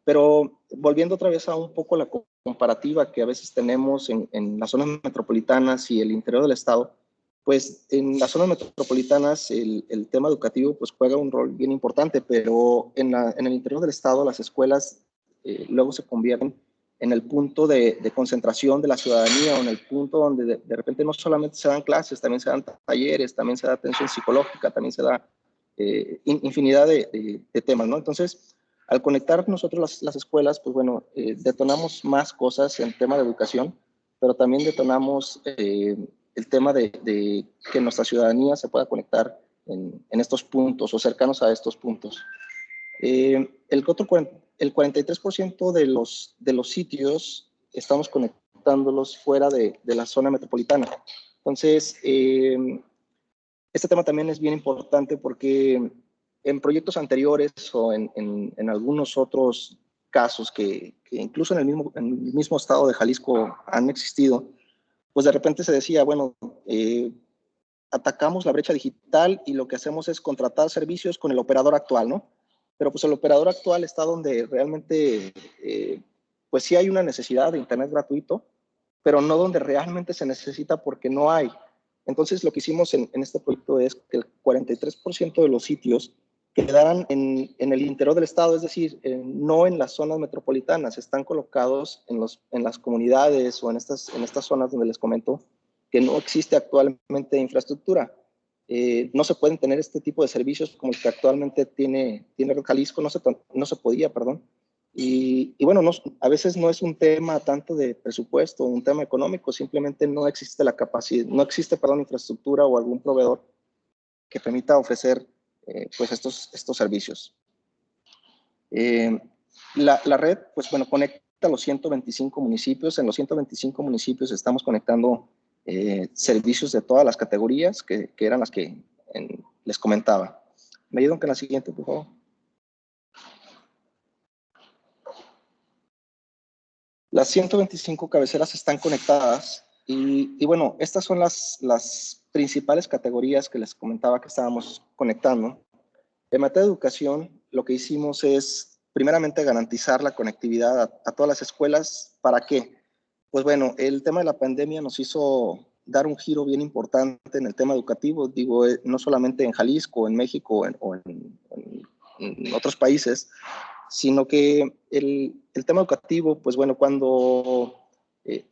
Pero volviendo otra vez a un poco la comparativa que a veces tenemos en las zonas metropolitanas y el interior del estado, pues en las zonas metropolitanas el tema educativo pues juega un rol bien importante, pero en el interior del estado las escuelas luego se convierten en el punto de concentración de la ciudadanía, o en el punto donde de repente no solamente se dan clases, también se dan talleres, también se da atención psicológica, también se da infinidad de temas, ¿no? Entonces, al conectar nosotros las escuelas, pues bueno, detonamos más cosas en tema de educación, pero también detonamos el tema de que nuestra ciudadanía se pueda conectar en estos puntos o cercanos a estos puntos. El 43% de los sitios estamos conectándolos fuera de la zona metropolitana. Entonces, este tema también es bien importante porque en proyectos anteriores o en algunos otros casos que incluso en el mismo estado de Jalisco han existido, pues de repente se decía, bueno, atacamos la brecha digital y lo que hacemos es contratar servicios con el operador actual, ¿no? Pero pues el operador actual está donde realmente, pues sí hay una necesidad de internet gratuito, pero no donde realmente se necesita porque no hay. Entonces lo que hicimos en este proyecto es que el 43% de los sitios quedaran en el interior del estado, es decir, no en las zonas metropolitanas, están colocados en las comunidades o en estas zonas donde les comento que no existe actualmente infraestructura. No se pueden tener este tipo de servicios como el que actualmente tiene Red Jalisco, no se podía, perdón. Y bueno, a veces no es un tema tanto de presupuesto, un tema económico, simplemente no existe la capacidad, no existe, perdón, infraestructura o algún proveedor que permita ofrecer pues estos servicios. La red, pues bueno, conecta los 125 municipios. En los 125 municipios estamos conectando servicios de todas las categorías que eran las que les comentaba. ¿Me ayudan con la siguiente, por favor? Las 125 cabeceras están conectadas y bueno, estas son las principales categorías que les comentaba que estábamos conectando. En materia de educación, lo que hicimos es, primeramente, garantizar la conectividad a todas las escuelas. ¿Para qué? Pues bueno, el tema de la pandemia nos hizo dar un giro bien importante en el tema educativo, digo, no solamente en Jalisco, en México o en otros países, sino que el tema educativo, pues bueno, cuando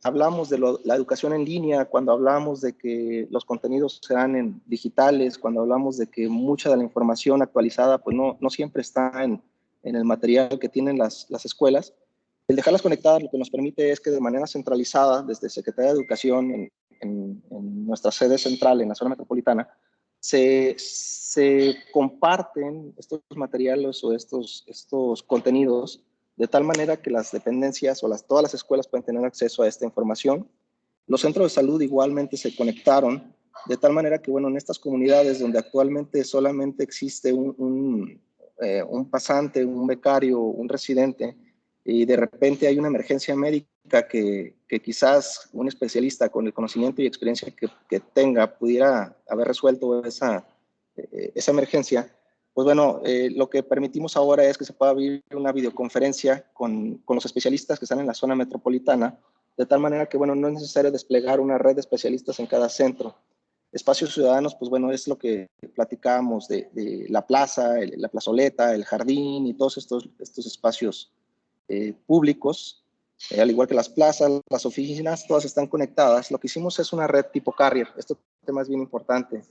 hablamos de la educación en línea, cuando hablamos de que los contenidos serán digitales, cuando hablamos de que mucha de la información actualizada pues no siempre está en el material que tienen las escuelas, el dejarlas conectadas lo que nos permite es que de manera centralizada, desde Secretaría de Educación en nuestra sede central en la zona metropolitana, se comparten estos materiales o estos contenidos de tal manera que las dependencias o todas las escuelas pueden tener acceso a esta información. Los centros de salud igualmente se conectaron, de tal manera que, bueno, en estas comunidades donde actualmente solamente existe un pasante, un becario, un residente, y de repente hay una emergencia médica que quizás un especialista con el conocimiento y experiencia que tenga pudiera haber resuelto esa emergencia, pues bueno, lo que permitimos ahora es que se pueda abrir una videoconferencia con los especialistas que están en la zona metropolitana, de tal manera que, bueno, no es necesario desplegar una red de especialistas en cada centro. Espacios ciudadanos, pues bueno, es lo que platicábamos de la plaza, la plazoleta, el jardín y todos estos espacios públicos, al igual que las plazas, las oficinas, todas están conectadas. Lo que hicimos es una red tipo carrier. Este tema es bien importante.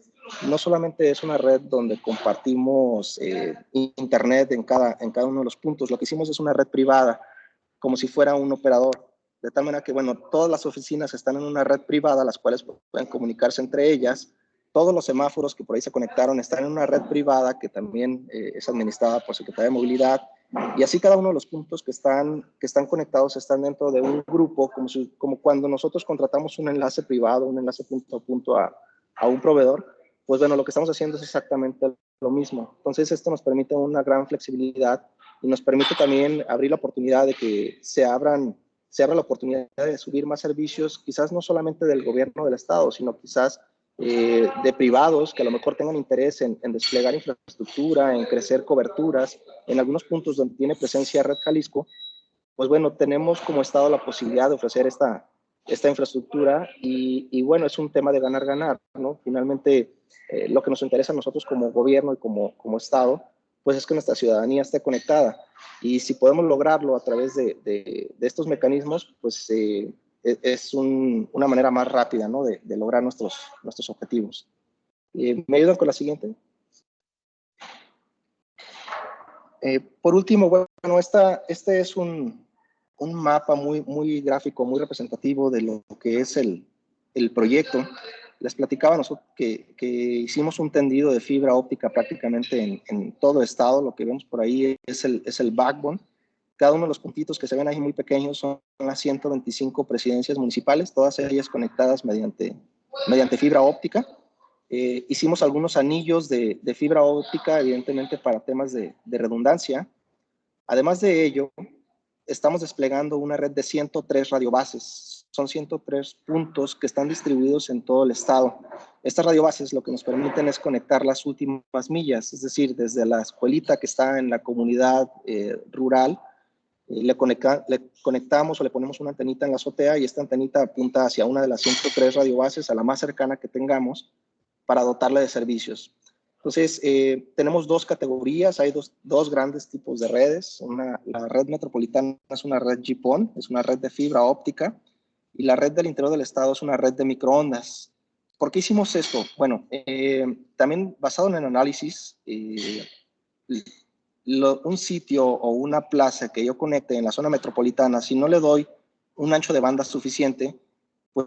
No solamente es una red donde compartimos internet en cada uno de los puntos. Lo que hicimos es una red privada, como si fuera un operador. De tal manera que, bueno, todas las oficinas están en una red privada, las cuales pueden comunicarse entre ellas. Todos los semáforos que por ahí se conectaron están en una red privada que también es administrada por Secretaría de Movilidad. Y así cada uno de los puntos que están conectados están dentro de un grupo, como cuando nosotros contratamos un enlace privado, un enlace punto a punto a un proveedor. Pues bueno, lo que estamos haciendo es exactamente lo mismo. Entonces esto nos permite una gran flexibilidad y nos permite también abrir la oportunidad de que se abra la oportunidad de subir más servicios, quizás no solamente del gobierno del estado, sino quizás de privados que a lo mejor tengan interés en desplegar infraestructura, en crecer coberturas. En algunos puntos donde tiene presencia Red Jalisco, pues bueno, tenemos como estado la posibilidad de ofrecer esta infraestructura y bueno, es un tema de ganar-ganar, ¿no? Finalmente, lo que nos interesa a nosotros como gobierno y como estado, pues es que nuestra ciudadanía esté conectada. Y si podemos lograrlo a través de estos mecanismos, pues es una manera más rápida, ¿no? de lograr nuestros objetivos. ¿Me ayudan con la siguiente? Por último, bueno, este es un mapa muy gráfico, muy representativo de lo que es el proyecto. Les platicaba nosotros que hicimos un tendido de fibra óptica prácticamente en todo el estado. Lo que vemos por ahí es el backbone. Cada uno de los puntitos que se ven ahí muy pequeños son las 125 presidencias municipales, todas ellas conectadas mediante fibra óptica. Hicimos algunos anillos de fibra óptica, evidentemente para temas de redundancia. Además de ello, estamos desplegando una red de 103 radiobases. Son 103 puntos que están distribuidos en todo el estado. Estas radiobases lo que nos permiten es conectar las últimas millas, es decir, desde la escuelita que está en la comunidad rural, le conectamos o le ponemos una antenita en la azotea y esta antenita apunta hacia una de las 103 radiobases, a la más cercana que tengamos, para dotarle de servicios. Entonces, tenemos dos categorías, hay dos grandes tipos de redes. La red metropolitana es una red GPON, es una red de fibra óptica, y la red del interior del estado es una red de microondas. ¿Por qué hicimos esto? Bueno, también basado en el análisis, un sitio o una plaza que yo conecte en la zona metropolitana, si no le doy un ancho de banda suficiente, pues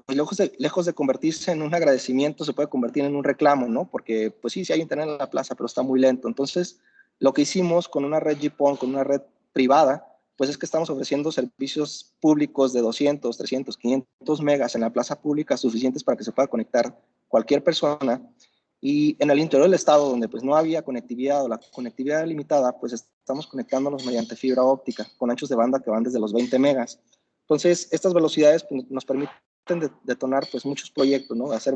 lejos de convertirse en un agradecimiento, se puede convertir en un reclamo, ¿no? Porque, pues sí hay internet en la plaza, pero está muy lento. Entonces, lo que hicimos con una red GPON, con una red privada, pues es que estamos ofreciendo servicios públicos de 200, 300, 500 megas en la plaza pública, suficientes para que se pueda conectar cualquier persona. Y en el interior del estado, donde pues no había conectividad o la conectividad era limitada, pues estamos conectándonos mediante fibra óptica, con anchos de banda que van desde los 20 megas. Entonces, estas velocidades pues, nos permiten detonar pues muchos proyectos, ¿no? Hacer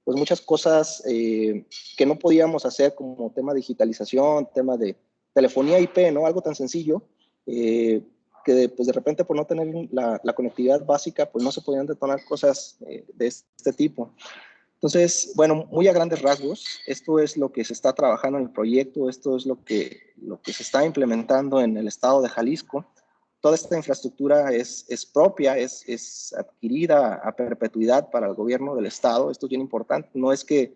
pues muchas cosas que no podíamos hacer, como tema de digitalización, tema de telefonía IP, ¿no? Algo tan sencillo que pues de repente por no tener la conectividad básica pues no se podían detonar cosas de este tipo. Entonces, bueno, muy a grandes rasgos, esto es lo que se está trabajando en el proyecto, esto es lo que se está implementando en el estado de Jalisco. Toda esta infraestructura es propia, es adquirida a perpetuidad para el gobierno del estado. Esto es bien importante. No es que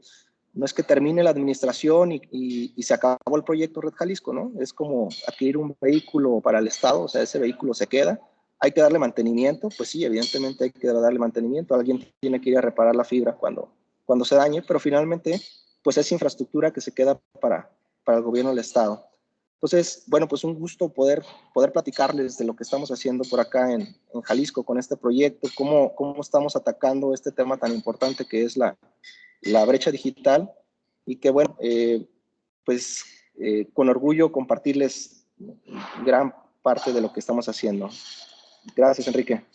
termine la administración y se acabó el proyecto Red Jalisco, ¿no? Es como adquirir un vehículo para el estado, o sea, ese vehículo se queda. Hay que darle mantenimiento, pues sí, evidentemente hay que darle mantenimiento. Alguien tiene que ir a reparar la fibra cuando se dañe, pero finalmente, pues es infraestructura que se queda para el gobierno del estado. Entonces, bueno, pues un gusto poder platicarles de lo que estamos haciendo por acá en Jalisco con este proyecto, cómo estamos atacando este tema tan importante que es la brecha digital, y que bueno, pues con orgullo compartirles gran parte de lo que estamos haciendo. Gracias, Enrique.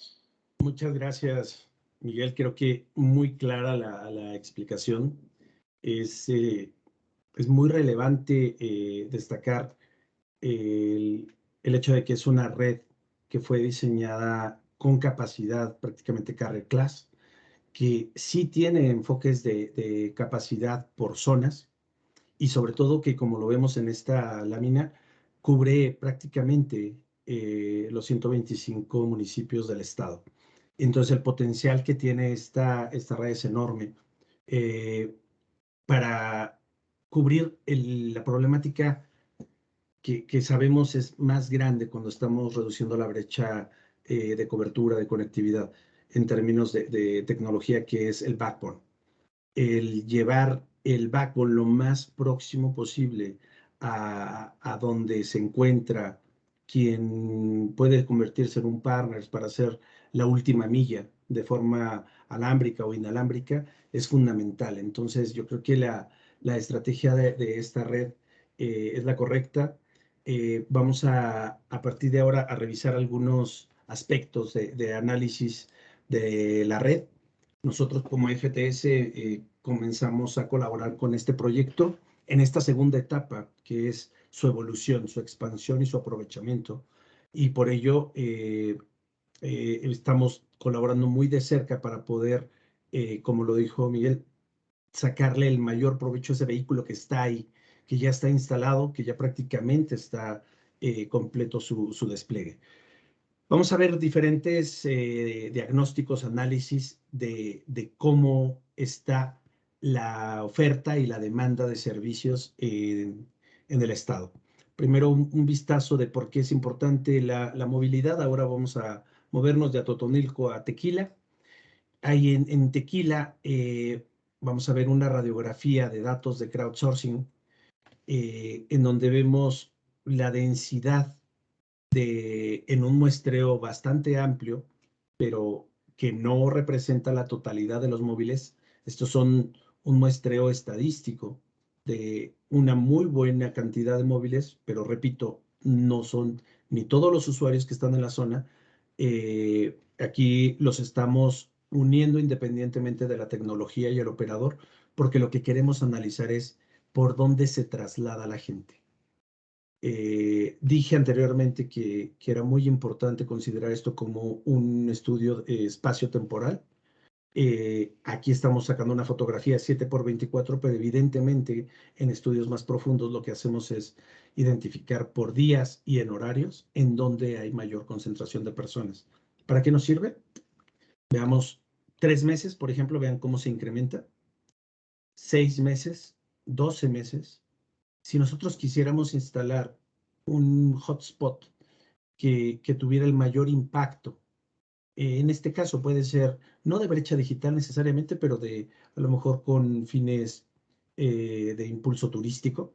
Muchas gracias, Miguel. Creo que muy clara la explicación. Es muy relevante destacar el hecho de que es una red que fue diseñada con capacidad prácticamente carrier class, que sí tiene enfoques de capacidad por zonas, y sobre todo que, como lo vemos en esta lámina, cubre prácticamente los 125 municipios del estado. Entonces, el potencial que tiene esta red es enorme para cubrir la problemática que sabemos es más grande cuando estamos reduciendo la brecha de cobertura, de conectividad, en términos de tecnología, que es el backbone. El llevar el backbone lo más próximo posible a donde se encuentra quien puede convertirse en un partner para hacer la última milla de forma alámbrica o inalámbrica es fundamental. Entonces, yo creo que la estrategia de esta red es la correcta. Vamos a partir de ahora a revisar algunos aspectos de análisis de la red. Nosotros como FTS comenzamos a colaborar con este proyecto en esta segunda etapa, que es su evolución, su expansión y su aprovechamiento. Y por ello estamos colaborando muy de cerca para poder, como lo dijo Miguel, sacarle el mayor provecho a ese vehículo que está ahí, que ya está instalado, que ya prácticamente está completo su despliegue. Vamos a ver diferentes diagnósticos, análisis de cómo está la oferta y la demanda de servicios en el estado. Primero, un vistazo de por qué es importante la movilidad. Ahora vamos a movernos de Atotonilco a Tequila. Ahí en Tequila vamos a ver una radiografía de datos de crowdsourcing en donde vemos la densidad en un muestreo bastante amplio, pero que no representa la totalidad de los móviles. Estos son un muestreo estadístico de una muy buena cantidad de móviles, pero repito, no son ni todos los usuarios que están en la zona. Aquí los estamos uniendo independientemente de la tecnología y el operador, porque lo que queremos analizar es por dónde se traslada la gente. Dije anteriormente que era muy importante considerar esto como un estudio espacio-temporal. Aquí estamos sacando una fotografía 7x24, pero evidentemente en estudios más profundos lo que hacemos es identificar por días y en horarios en donde hay mayor concentración de personas. ¿Para qué nos sirve? Veamos 3 meses, por ejemplo, vean cómo se incrementa. 6 meses, 12 meses. Si nosotros quisiéramos instalar un hotspot que tuviera el mayor impacto, en este caso puede ser no de brecha digital necesariamente, pero a lo mejor con fines de impulso turístico,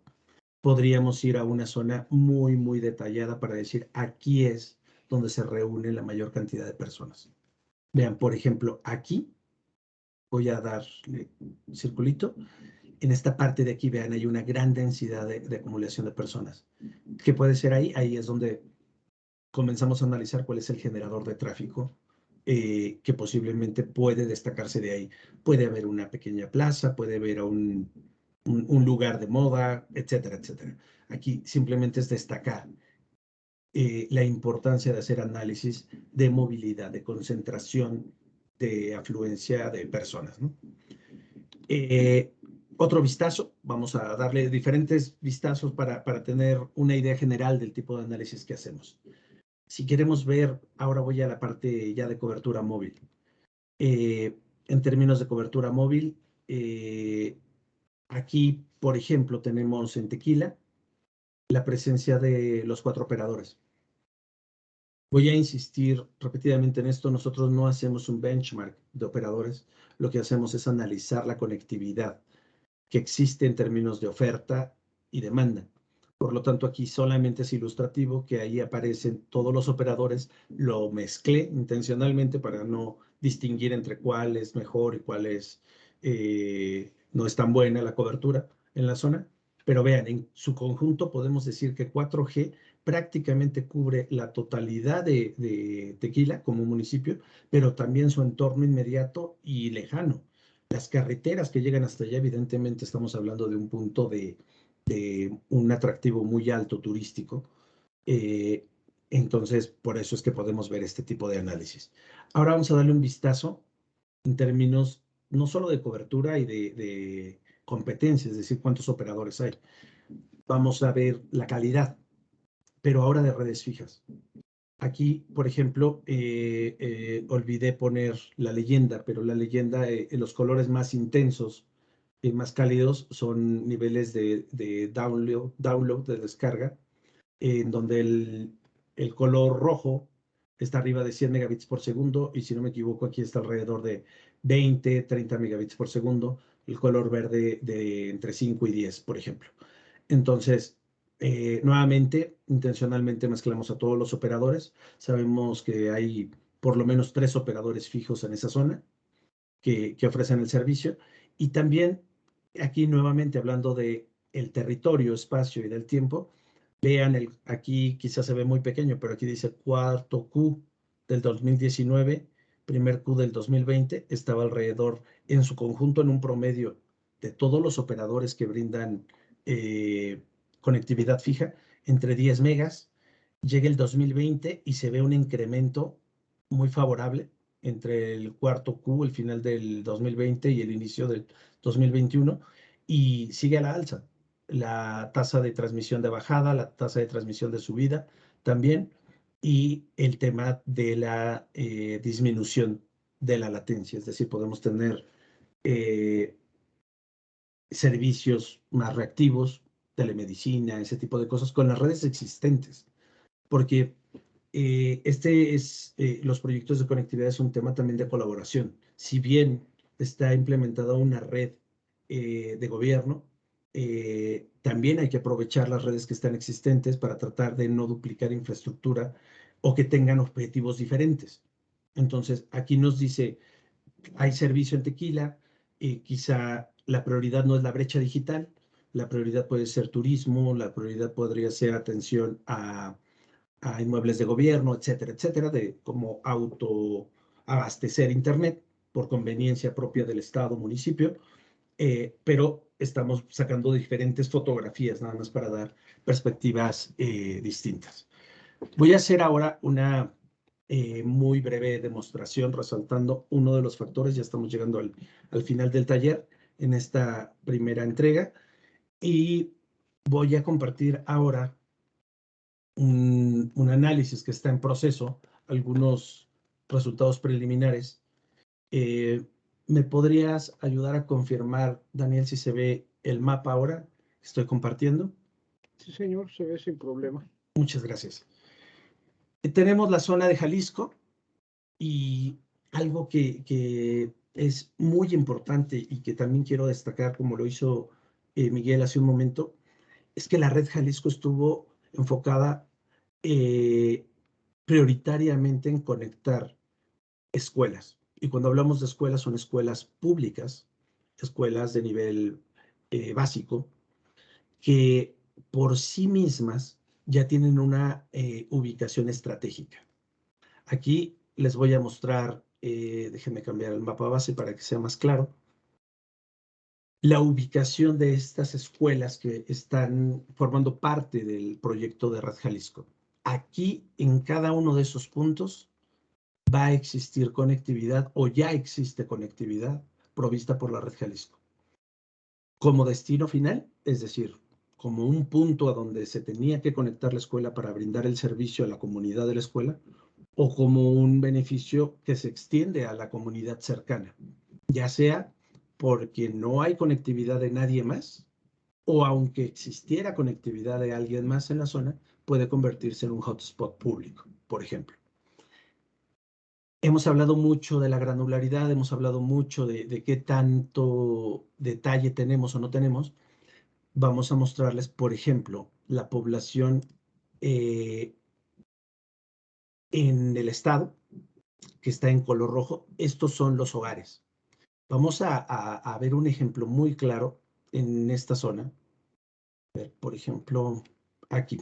podríamos ir a una zona muy, muy detallada para decir aquí es donde se reúne la mayor cantidad de personas. Vean, por ejemplo, aquí voy a darle un circulito. En esta parte de aquí, vean, hay una gran densidad de acumulación de personas. ¿Qué puede ser ahí? Ahí es donde comenzamos a analizar cuál es el generador de tráfico que posiblemente puede destacarse de ahí. Puede haber una pequeña plaza, puede haber un lugar de moda, etcétera, etcétera. Aquí simplemente es destacar la importancia de hacer análisis de movilidad, de concentración, de afluencia de personas, ¿no? Otro vistazo, vamos a darle diferentes vistazos para tener una idea general del tipo de análisis que hacemos. Si queremos ver, ahora voy a la parte ya de cobertura móvil. En términos de cobertura móvil, aquí, por ejemplo, tenemos en Tequila la presencia de los 4 operadores. Voy a insistir repetidamente en esto, nosotros no hacemos un benchmark de operadores, lo que hacemos es analizar la conectividad que existe en términos de oferta y demanda. Por lo tanto, aquí solamente es ilustrativo que ahí aparecen todos los operadores. Lo mezclé intencionalmente para no distinguir entre cuál es mejor y cuál es no es tan buena la cobertura en la zona. Pero vean, en su conjunto podemos decir que 4G prácticamente cubre la totalidad de Tequila como municipio, pero también su entorno inmediato y lejano. Las carreteras que llegan hasta allá, evidentemente estamos hablando de un punto de un atractivo muy alto turístico. Eh, entonces, por eso es que podemos ver este tipo de análisis. Ahora vamos a darle un vistazo en términos no solo de cobertura y de competencia, es decir, cuántos operadores hay. Vamos a ver la calidad, pero ahora de redes fijas. Aquí, por ejemplo, olvidé poner la leyenda, pero la leyenda, los colores más intensos y más cálidos son niveles de download, de descarga, en donde el color rojo está arriba de 100 megabits por segundo y si no me equivoco aquí está alrededor de 20, 30 megabits por segundo, el color verde de entre 5 y 10, por ejemplo. Entonces, nuevamente, intencionalmente mezclamos a todos los operadores. Sabemos que hay por lo menos 3 operadores fijos en esa zona que ofrecen el servicio. Y también aquí nuevamente hablando de el territorio, espacio y del tiempo, vean, aquí quizás se ve muy pequeño, pero aquí dice cuarto Q del 2019, primer Q del 2020, estaba alrededor en su conjunto en un promedio de todos los operadores que brindan conectividad fija, entre 10 megas. Llega el 2020 y se ve un incremento muy favorable entre el cuarto Q, el final del 2020 y el inicio del 2021, y sigue a la alza. La tasa de transmisión de bajada, la tasa de transmisión de subida también, y el tema de la disminución de la latencia, es decir, podemos tener servicios más reactivos, telemedicina, ese tipo de cosas con las redes existentes, porque los proyectos de conectividad es un tema también de colaboración. Si bien está implementada una red de gobierno, también hay que aprovechar las redes que están existentes para tratar de no duplicar infraestructura o que tengan objetivos diferentes. Entonces, aquí nos dice, hay servicio en Tequila, quizá la prioridad no es la brecha digital, la prioridad puede ser turismo, la prioridad podría ser atención a inmuebles de gobierno, etcétera, etcétera, de cómo autoabastecer Internet por conveniencia propia del Estado, municipio, pero estamos sacando diferentes fotografías nada más para dar perspectivas distintas. Voy a hacer ahora una muy breve demostración resaltando uno de los factores. Ya estamos llegando al final del taller en esta primera entrega y voy a compartir ahora un análisis que está en proceso, algunos resultados preliminares. ¿Me podrías ayudar a confirmar, Daniel, si se ve el mapa ahora que estoy compartiendo? Sí, señor, se ve sin problema. Muchas gracias. Tenemos la zona de Jalisco y algo que es muy importante y que también quiero destacar, como lo hizo Miguel hace un momento, es que la red Jalisco estuvo enfocada prioritariamente en conectar escuelas. Y cuando hablamos de escuelas, son escuelas públicas, escuelas de nivel básico, que por sí mismas ya tienen una ubicación estratégica. Aquí les voy a mostrar, déjenme cambiar el mapa base para que sea más claro, la ubicación de estas escuelas que están formando parte del proyecto de Red Jalisco. Aquí, en cada uno de esos puntos, va a existir conectividad o ya existe conectividad provista por la Red Jalisco. Como destino final, es decir, como un punto a donde se tenía que conectar la escuela para brindar el servicio a la comunidad de la escuela, o como un beneficio que se extiende a la comunidad cercana, ya sea porque no hay conectividad de nadie más, o aunque existiera conectividad de alguien más en la zona, puede convertirse en un hotspot público, por ejemplo. Hemos hablado mucho de la granularidad, hemos hablado mucho de qué tanto detalle tenemos o no tenemos. Vamos a mostrarles, por ejemplo, la población en el estado, que está en color rojo. Estos son los hogares. Vamos a ver un ejemplo muy claro en esta zona. A ver, por ejemplo, aquí.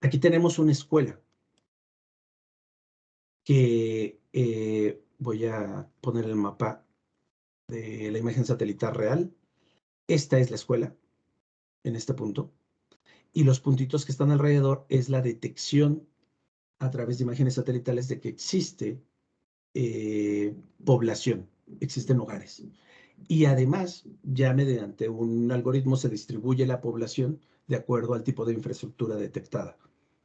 Aquí tenemos una escuela que voy a poner el mapa de la imagen satelital real. Esta es la escuela en este punto. Y los puntitos que están alrededor es la detección a través de imágenes satelitales de que existe población, existen hogares. Y además, ya mediante un algoritmo se distribuye la población de acuerdo al tipo de infraestructura detectada.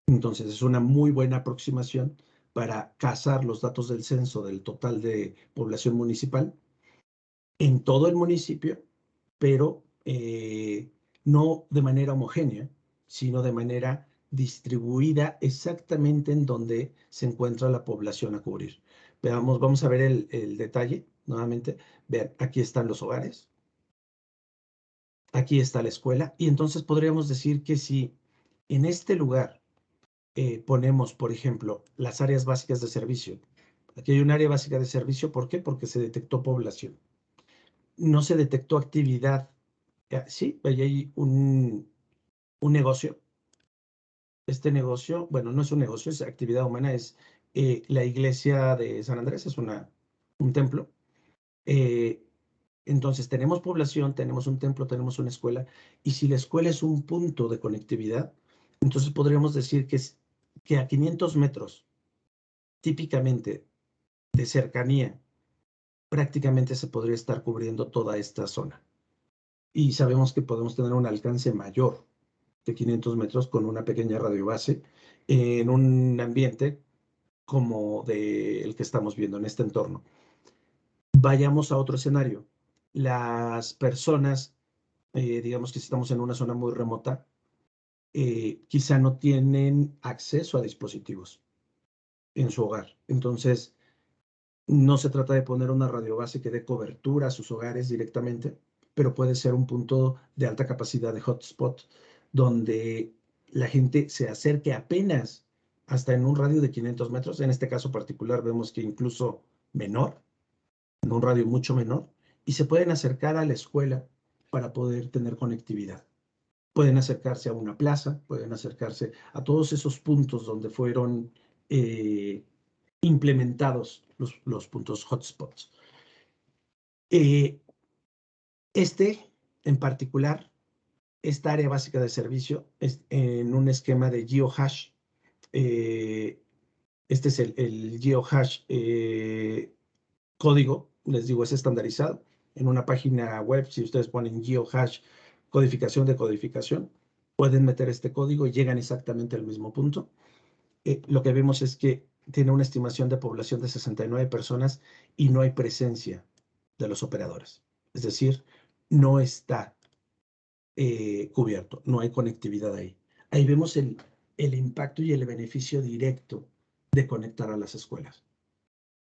Entonces, es una muy buena aproximación para cazar los datos del censo del total de población municipal en todo el municipio, pero no de manera homogénea, sino de manera distribuida exactamente en donde se encuentra la población a cubrir. Veamos, vamos a ver el detalle nuevamente. Vean, aquí están los hogares, aquí está la escuela, y entonces podríamos decir que si en este lugar ponemos, por ejemplo, las áreas básicas de servicio, aquí hay un área básica de servicio, ¿por qué? Porque se detectó población. No se detectó actividad. Sí, ahí hay un negocio. Este negocio, bueno, no es un negocio, es actividad humana, es la iglesia de San Andrés, es un templo. Entonces, tenemos población, tenemos un templo, tenemos una escuela, y si la escuela es un punto de conectividad, entonces podríamos decir que a 500 metros, típicamente de cercanía, prácticamente se podría estar cubriendo toda esta zona. Y sabemos que podemos tener un alcance mayor de 500 metros con una pequeña radiobase en un ambiente como el que estamos viendo en este entorno. Vayamos a otro escenario. Las personas, digamos que si estamos en una zona muy remota, quizá no tienen acceso a dispositivos en su hogar. Entonces, no se trata de poner una radiobase que dé cobertura a sus hogares directamente, pero puede ser un punto de alta capacidad de hotspot donde la gente se acerque apenas hasta en un radio de 500 metros. En este caso particular vemos que incluso menor, en un radio mucho menor, y se pueden acercar a la escuela para poder tener conectividad. Pueden acercarse a una plaza, pueden acercarse a todos esos puntos donde fueron implementados los puntos hotspots. Este, en particular, esta área básica de servicio es en un esquema de geohash. Este es el geohash código, les digo, es estandarizado. En una página web, si ustedes ponen geohash, codificación de codificación, pueden meter este código y llegan exactamente al mismo punto. Lo que vemos es que tiene una estimación de población de 69 personas y no hay presencia de los operadores. Es decir, no está cubierto, no hay conectividad ahí. Ahí vemos el impacto y el beneficio directo de conectar a las escuelas.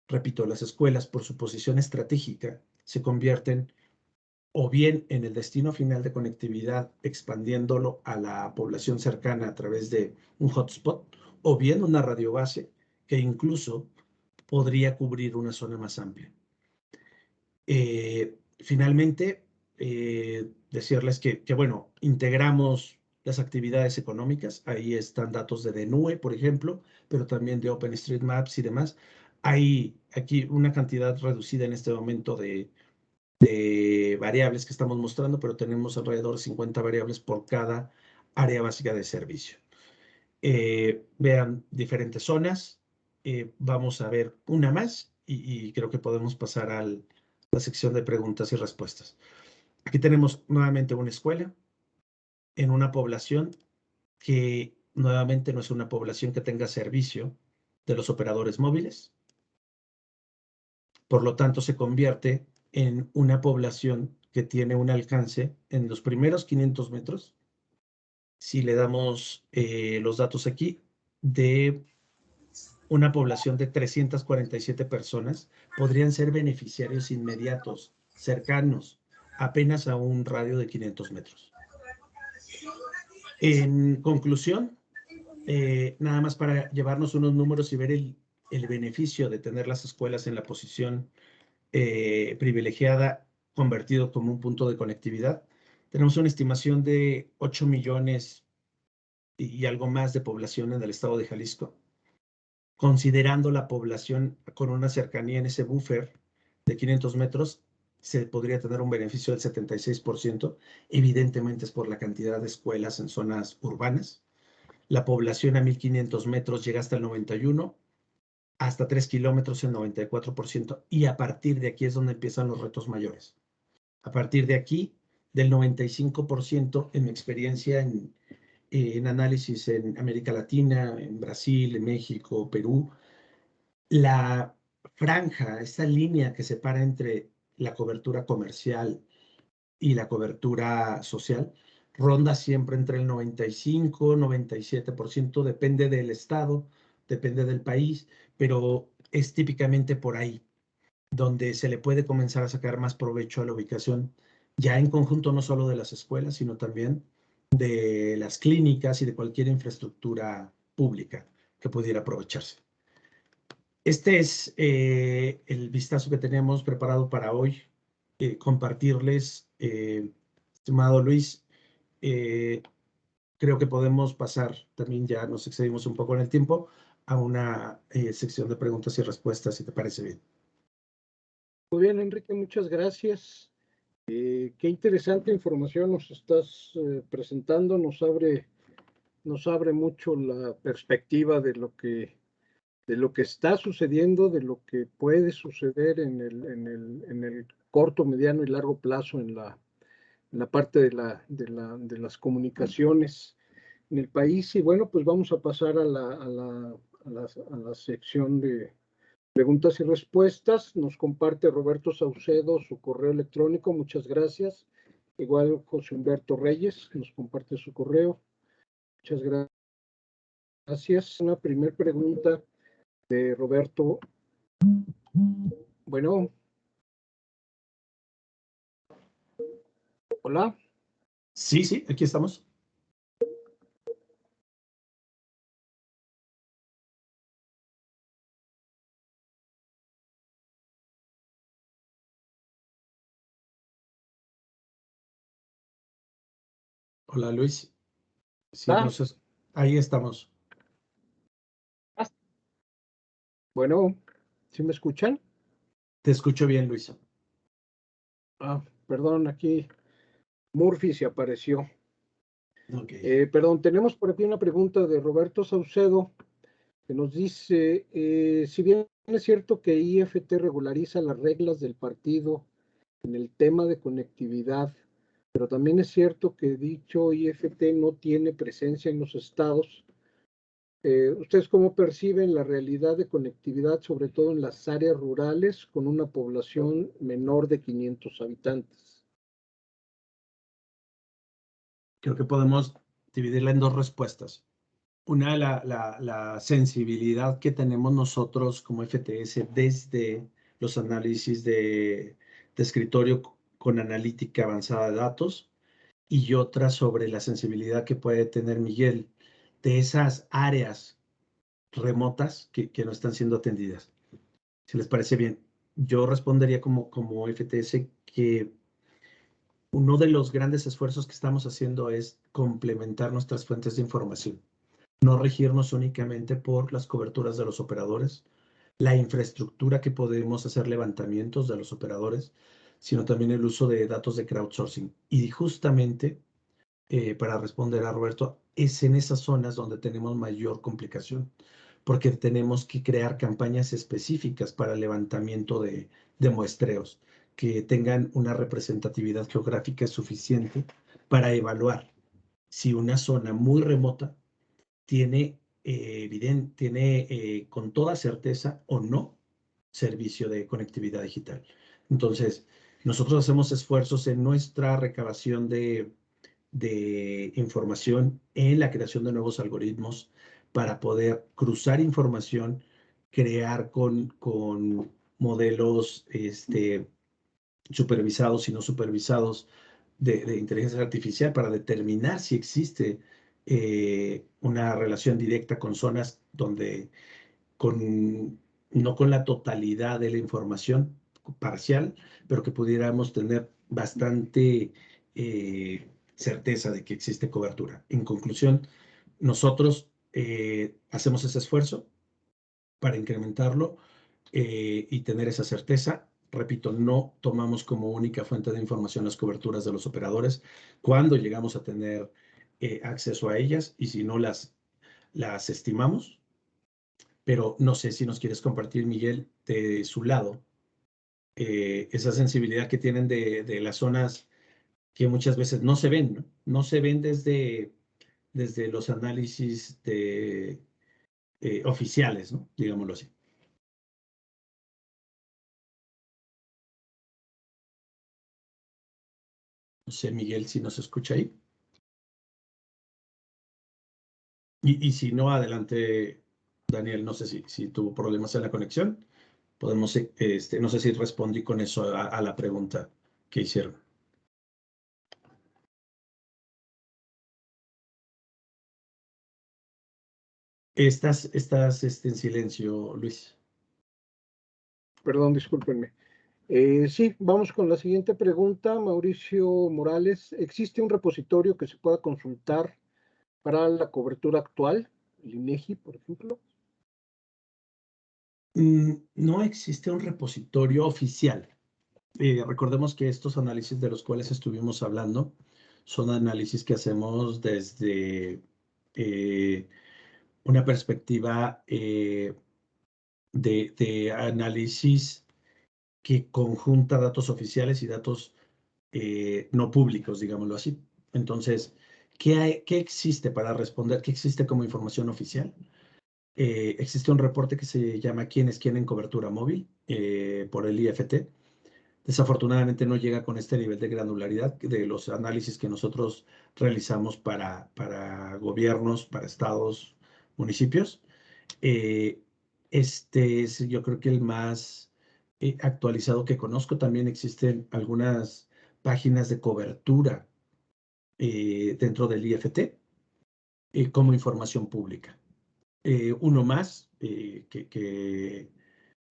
Repito, las escuelas, por su posición estratégica, se convierten o bien en el destino final de conectividad, expandiéndolo a la población cercana a través de un hotspot, o bien una radiobase que incluso podría cubrir una zona más amplia. Finalmente, decirles que, bueno, integramos las actividades económicas. Ahí están datos de DNUE, por ejemplo, pero también de OpenStreetMaps y demás. Hay aquí una cantidad reducida en este momento de variables que estamos mostrando, pero tenemos alrededor de 50 variables por cada área básica de servicio. Vean diferentes zonas. Vamos a ver una más y creo que podemos pasar a la sección de preguntas y respuestas. Aquí tenemos nuevamente una escuela en una población que nuevamente no es una población que tenga servicio de los operadores móviles. Por lo tanto, se convierte en una población que tiene un alcance en los primeros 500 metros. Si le damos los datos aquí, de una población de 347 personas, podrían ser beneficiarios inmediatos, cercanos, apenas a un radio de 500 metros. En conclusión, nada más para llevarnos unos números y ver el beneficio de tener las escuelas en la posición privilegiada, convertido como un punto de conectividad. Tenemos una estimación de 8 millones y algo más de población en el estado de Jalisco. Considerando la población con una cercanía en ese buffer de 500 metros, se podría tener un beneficio del 76%. Evidentemente es por la cantidad de escuelas en zonas urbanas. La población a 1500 metros llega hasta el 91%, hasta 3 kilómetros el 94%, y a partir de aquí es donde empiezan los retos mayores. A partir de aquí, del 95%, en mi experiencia en análisis en América Latina, en Brasil, en México, Perú, la franja, esta línea que separa entre la cobertura comercial y la cobertura social, ronda siempre entre el 95, 97%, depende del estado, depende del país, pero es típicamente por ahí donde se le puede comenzar a sacar más provecho a la ubicación, ya en conjunto no solo de las escuelas, sino también de las clínicas y de cualquier infraestructura pública que pudiera aprovecharse. Este es el vistazo que tenemos preparado para hoy. Compartirles, estimado Luis, creo que podemos pasar, también ya nos excedimos un poco en el tiempo, a una sección de preguntas y respuestas, si te parece bien. Muy bien, Enrique, muchas gracias. Qué interesante información nos estás presentando, nos abre mucho la perspectiva de lo que está sucediendo, de lo que puede suceder en el corto, mediano y largo plazo en la parte de las comunicaciones en el país. Y bueno, pues vamos a pasar a la sección de preguntas y respuestas. Nos comparte Roberto Saucedo su correo electrónico. Muchas gracias. Igual José Humberto Reyes nos comparte su correo. Muchas gracias. Una primera pregunta de Roberto. Bueno. Hola. Sí, sí, aquí estamos. Hola, Luis. Sí, ahí estamos. Bueno, ¿sí me escuchan? Te escucho bien, Luis. Perdón, aquí Murphy se apareció. Okay. Perdón, tenemos por aquí una pregunta de Roberto Saucedo. que nos dice, si bien es cierto que IFT regulariza las reglas del partido en el tema de conectividad, pero también es cierto que dicho IFT no tiene presencia en los estados. ¿Ustedes cómo perciben la realidad de conectividad, sobre todo en las áreas rurales con una población menor de 500 habitantes? Creo que podemos dividirla en dos respuestas. Una, la sensibilidad que tenemos nosotros como FTS desde los análisis de escritorio con analítica avanzada de datos, y otra sobre la sensibilidad que puede tener Miguel de esas áreas remotas que no están siendo atendidas. Si les parece bien, yo respondería como FTS que uno de los grandes esfuerzos que estamos haciendo es complementar nuestras fuentes de información, no regirnos únicamente por las coberturas de los operadores, la infraestructura que podemos hacer levantamientos de los operadores, sino también el uso de datos de crowdsourcing. Y justamente, para responder a Roberto, es en esas zonas donde tenemos mayor complicación, porque tenemos que crear campañas específicas para el levantamiento de muestreos que tengan una representatividad geográfica suficiente para evaluar si una zona muy remota tiene, con toda certeza o no servicio de conectividad digital. Entonces, nosotros hacemos esfuerzos en nuestra recabación de información, en la creación de nuevos algoritmos para poder cruzar información, crear con modelos supervisados y no supervisados de inteligencia artificial para determinar si existe una relación directa con zonas donde no con la totalidad de la información parcial, pero que pudiéramos tener bastante certeza de que existe cobertura. En conclusión, nosotros hacemos ese esfuerzo para incrementarlo y tener esa certeza. Repito, no tomamos como única fuente de información las coberturas de los operadores cuando llegamos a tener acceso a ellas, y si no las estimamos. Pero no sé si nos quieres compartir, Miguel, de su lado, esa sensibilidad que tienen de las zonas que muchas veces no se ven, ¿no? No se ven desde los análisis oficiales, ¿no? Digámoslo así. No sé, Miguel, si nos escucha ahí. Y si no, adelante, Daniel, no sé si tuvo problemas en la conexión. Podemos, no sé si respondí con eso a la pregunta que hicieron. Estás en silencio, Luis. Perdón, discúlpenme. Sí, vamos con la siguiente pregunta. Mauricio Morales, ¿existe un repositorio que se pueda consultar para la cobertura actual? El INEGI, por ejemplo. No existe un repositorio oficial. Recordemos que estos análisis de los cuales estuvimos hablando son análisis que hacemos desde una perspectiva de análisis que conjunta datos oficiales y datos no públicos, digámoslo así. Entonces, ¿qué existe para responder? ¿Qué existe como información oficial? Existe un reporte que se llama ¿Quién es quién en cobertura móvil? Por el IFT. Desafortunadamente no llega con este nivel de granularidad de los análisis que nosotros realizamos para gobiernos, para estados, municipios. Este es, yo creo que el más actualizado que conozco. También existen algunas páginas de cobertura dentro del IFT como información pública. Uno más que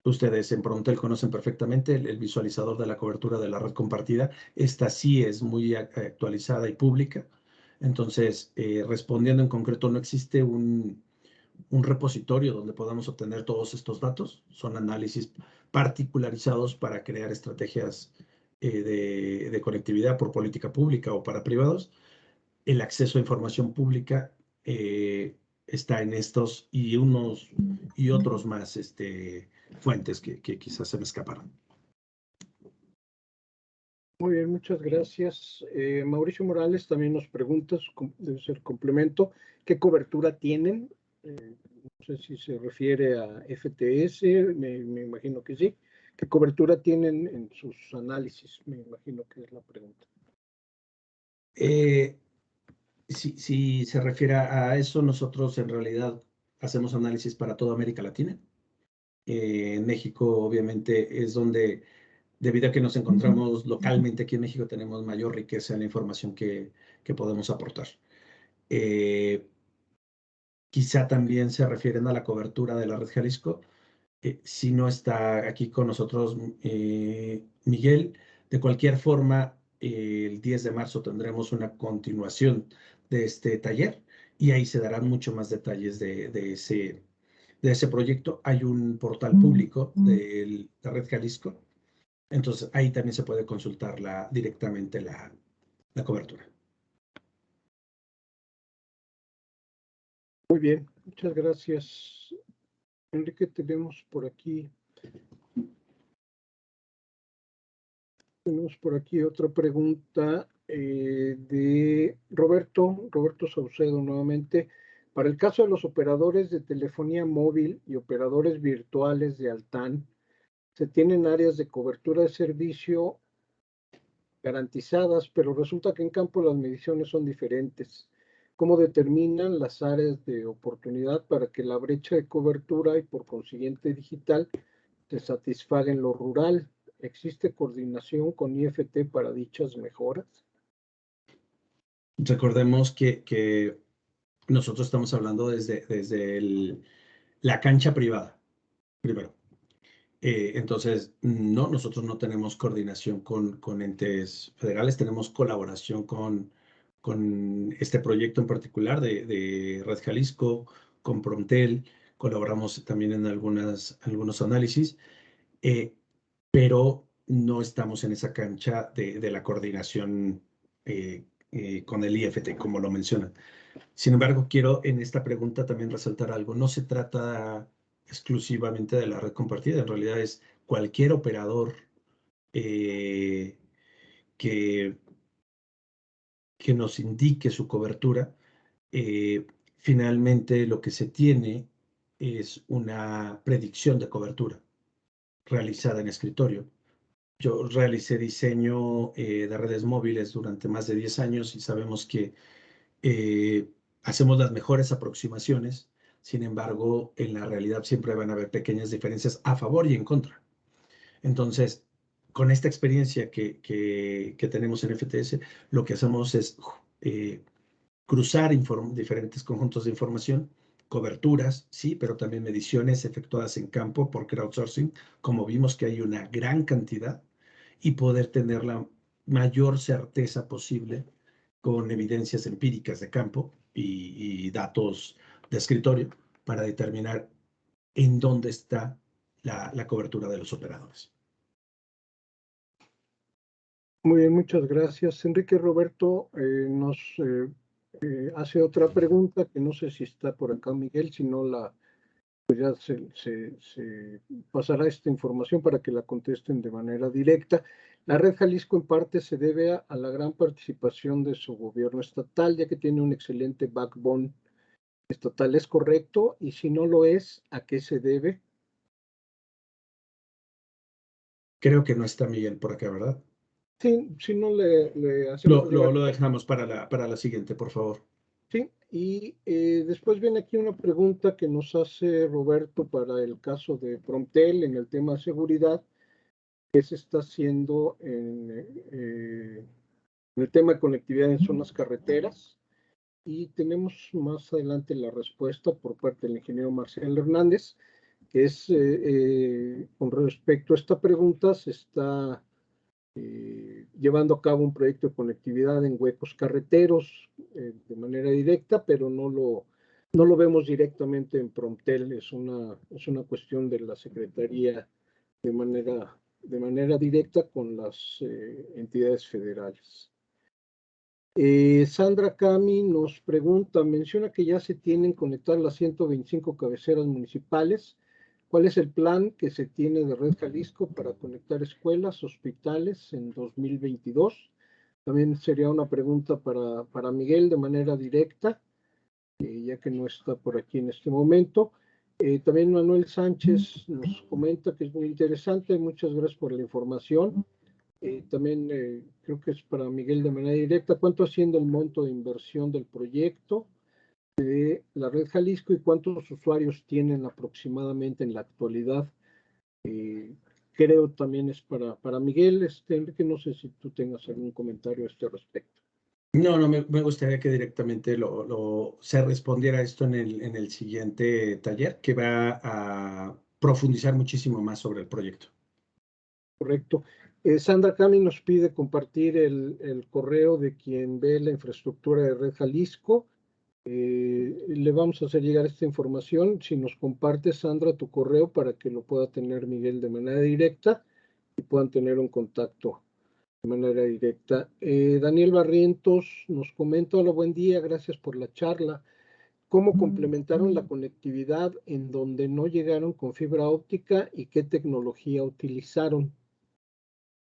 ustedes en Prontel conocen perfectamente, el visualizador de la cobertura de la red compartida. Esta sí es muy actualizada y pública. Entonces, respondiendo en concreto, no existe un repositorio donde podamos obtener todos estos datos. Son análisis particularizados para crear estrategias de conectividad por política pública o para privados. El acceso a información pública está en estos y unos y otros más fuentes que quizás se me escaparon. Muy bien, muchas gracias. Mauricio Morales también nos pregunta, debe ser complemento, ¿qué cobertura tienen? No sé si se refiere a FTS, me imagino que sí. ¿Qué cobertura tienen en sus análisis? Me imagino que es la pregunta. Si se refiere a eso, nosotros en realidad hacemos análisis para toda América Latina. En México, obviamente, es donde, debido a que nos encontramos localmente aquí en México, tenemos mayor riqueza en la información que podemos aportar. Quizá también se refieren a la cobertura de la Red Jalisco. Si no está aquí con nosotros Miguel, de cualquier forma, el 10 de marzo tendremos una continuación de este taller y ahí se darán mucho más detalles de ese proyecto. Hay un portal público de la Red Jalisco, entonces ahí también se puede consultar directamente la cobertura. Muy bien, muchas gracias. Enrique, tenemos por aquí otra pregunta de Roberto Saucedo nuevamente. Para el caso de los operadores de telefonía móvil y operadores virtuales de Altán, se tienen áreas de cobertura de servicio garantizadas, pero resulta que en campo las mediciones son diferentes. ¿Cómo determinan las áreas de oportunidad para que la brecha de cobertura y por consiguiente digital se satisfaga en lo rural? ¿Existe coordinación con IFT para dichas mejoras? Recordemos que nosotros estamos hablando desde la cancha privada, primero. Entonces, no, nosotros no tenemos coordinación con entes federales, tenemos colaboración con este proyecto en particular de Red Jalisco, con Promtel, colaboramos también en algunos análisis, pero no estamos en esa cancha de la coordinación con el IFT, como lo mencionan. Sin embargo, quiero en esta pregunta también resaltar algo. No se trata exclusivamente de la red compartida, en realidad es cualquier operador que nos indique su cobertura. Finalmente, lo que se tiene es una predicción de cobertura realizada en escritorio. Yo realicé diseño de redes móviles durante más de 10 años y sabemos que hacemos las mejores aproximaciones. Sin embargo, en la realidad siempre van a haber pequeñas diferencias a favor y en contra. Entonces, con esta experiencia que tenemos en FTS, lo que hacemos es cruzar diferentes conjuntos de información, coberturas, sí, pero también mediciones efectuadas en campo por crowdsourcing, como vimos que hay una gran cantidad, y poder tener la mayor certeza posible con evidencias empíricas de campo y datos de escritorio para determinar en dónde está la cobertura de los operadores. Muy bien, muchas gracias. Enrique Roberto nos hace otra pregunta que no sé si está por acá Miguel, si no pues ya se pasará esta información para que la contesten de manera directa. La Red Jalisco en parte se debe a la gran participación de su gobierno estatal, ya que tiene un excelente backbone estatal. ¿Es correcto? Y si no lo es, ¿a qué se debe? Creo que no está Miguel por acá, ¿verdad? Sí, si no le hacemos... Lo dejamos para la siguiente, por favor. Sí, y después viene aquí una pregunta que nos hace Roberto para el caso de Promptel en el tema de seguridad. ¿Qué se está haciendo en el tema de conectividad en zonas carreteras? Y tenemos más adelante la respuesta por parte del ingeniero Marcial Hernández, que es con respecto a esta pregunta, se está llevando a cabo un proyecto de conectividad en huecos carreteros de manera directa, pero no lo vemos directamente en Promptel, es una cuestión de la Secretaría de manera directa con las entidades federales. Sandra Cami nos pregunta, menciona que ya se tienen conectadas las 125 cabeceras municipales. ¿Cuál es el plan que se tiene de Red Jalisco para conectar escuelas, hospitales en 2022? También sería una pregunta para Miguel de manera directa, ya que no está por aquí en este momento. También Manuel Sánchez nos comenta que es muy interesante. Muchas gracias por la información. También creo que es para Miguel de manera directa. ¿Cuánto asciende el monto de inversión del proyecto de la Red Jalisco y cuántos usuarios tienen aproximadamente en la actualidad? Creo también es para Miguel. Enrique, no sé si tú tengas algún comentario a este respecto. No, me gustaría que directamente se respondiera esto en el siguiente taller, que va a profundizar muchísimo más sobre el proyecto. Correcto. Sandra Cami nos pide compartir el correo de quien ve la infraestructura de Red Jalisco. Le vamos a hacer llegar esta información. Si nos compartes, Sandra, tu correo para que lo pueda tener Miguel de manera directa y puedan tener un contacto de manera directa. Daniel Barrientos nos comenta, hola, buen día, gracias por la charla. ¿Cómo complementaron la conectividad en donde no llegaron con fibra óptica y qué tecnología utilizaron?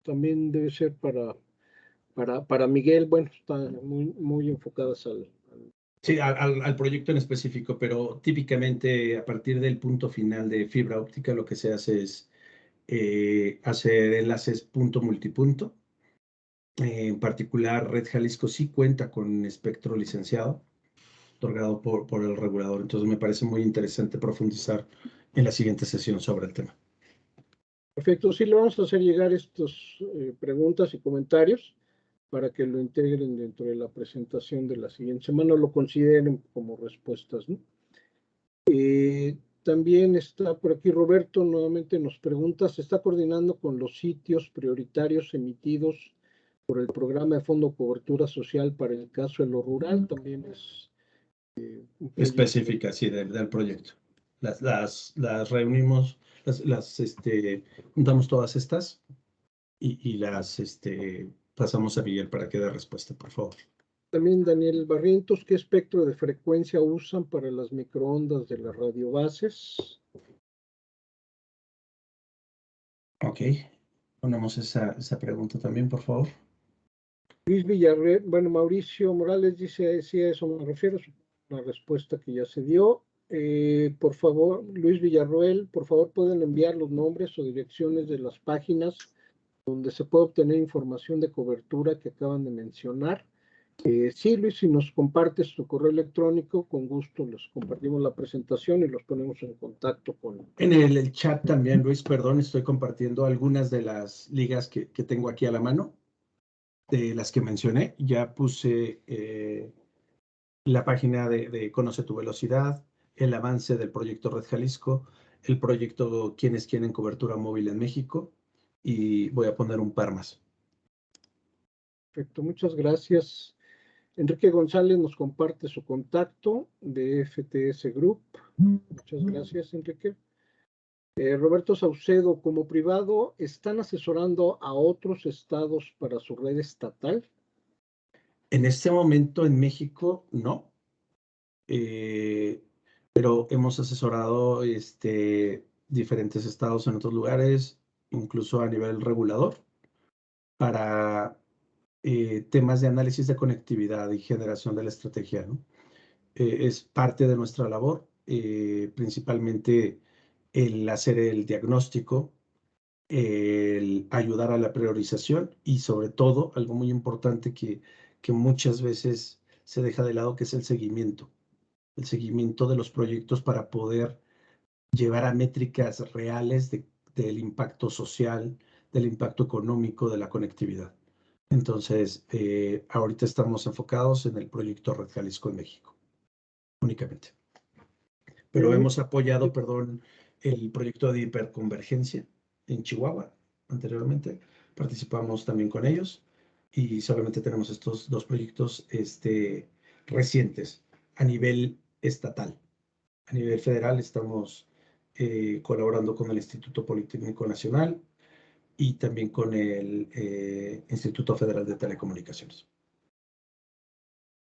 También debe ser para Miguel, bueno, están muy enfocadas Sí, al proyecto en específico, pero típicamente a partir del punto final de fibra óptica lo que se hace es hacer enlaces punto multipunto. En particular, Red Jalisco sí cuenta con un espectro licenciado, otorgado por el regulador. Entonces me parece muy interesante profundizar en la siguiente sesión sobre el tema. Perfecto, sí, le vamos a hacer llegar estas preguntas y comentarios para que lo integren dentro de la presentación de la siguiente semana, lo consideren como respuestas, ¿no? También está por aquí Roberto, nuevamente nos pregunta, ¿se está coordinando con los sitios prioritarios emitidos por el programa de Fondo Cobertura Social para el caso de lo rural? También es un proyecto Específica, sí, del proyecto. Las reunimos, juntamos todas estas y las pasamos a Miguel para que dé respuesta, por favor. También Daniel Barrientos, ¿qué espectro de frecuencia usan para las microondas de las radiobases? Ok, ponemos esa pregunta también, por favor. Luis Villarreal, bueno, Mauricio Morales dice, sí, a eso me refiero, es una respuesta que ya se dio. Por favor, Luis Villarroel, por favor, pueden enviar los nombres o direcciones de las páginas donde se puede obtener información de cobertura que acaban de mencionar. Sí, Luis, si nos compartes tu correo electrónico, con gusto les compartimos la presentación y los ponemos en contacto con... En el chat también, Luis, perdón, estoy compartiendo algunas de las ligas que tengo aquí a la mano, de las que mencioné. Ya puse la página de Conoce tu Velocidad, el avance del proyecto Red Jalisco, el proyecto Quienes Quieren Cobertura Móvil en México, y voy a poner un par más. Perfecto, muchas gracias. Enrique González nos comparte su contacto de FTS Group. Muchas gracias, Enrique. Roberto Saucedo, como privado, ¿están asesorando a otros estados para su red estatal? En este momento en México, no. Pero hemos asesorado diferentes estados en otros lugares, incluso a nivel regulador, para temas de análisis de conectividad y generación de la estrategia, ¿no? Es parte de nuestra labor, principalmente el hacer el diagnóstico, el ayudar a la priorización y sobre todo, algo muy importante que muchas veces se deja de lado, que es el seguimiento de los proyectos para poder llevar a métricas reales del impacto social, del impacto económico, de la conectividad. Entonces, ahorita estamos enfocados en el proyecto Red Jalisco en México, únicamente. Pero hemos apoyado, perdón, el proyecto de hiperconvergencia en Chihuahua anteriormente. Participamos también con ellos y solamente tenemos estos dos proyectos recientes a nivel estatal. A nivel federal estamos colaborando con el Instituto Politécnico Nacional y también con el Instituto Federal de Telecomunicaciones.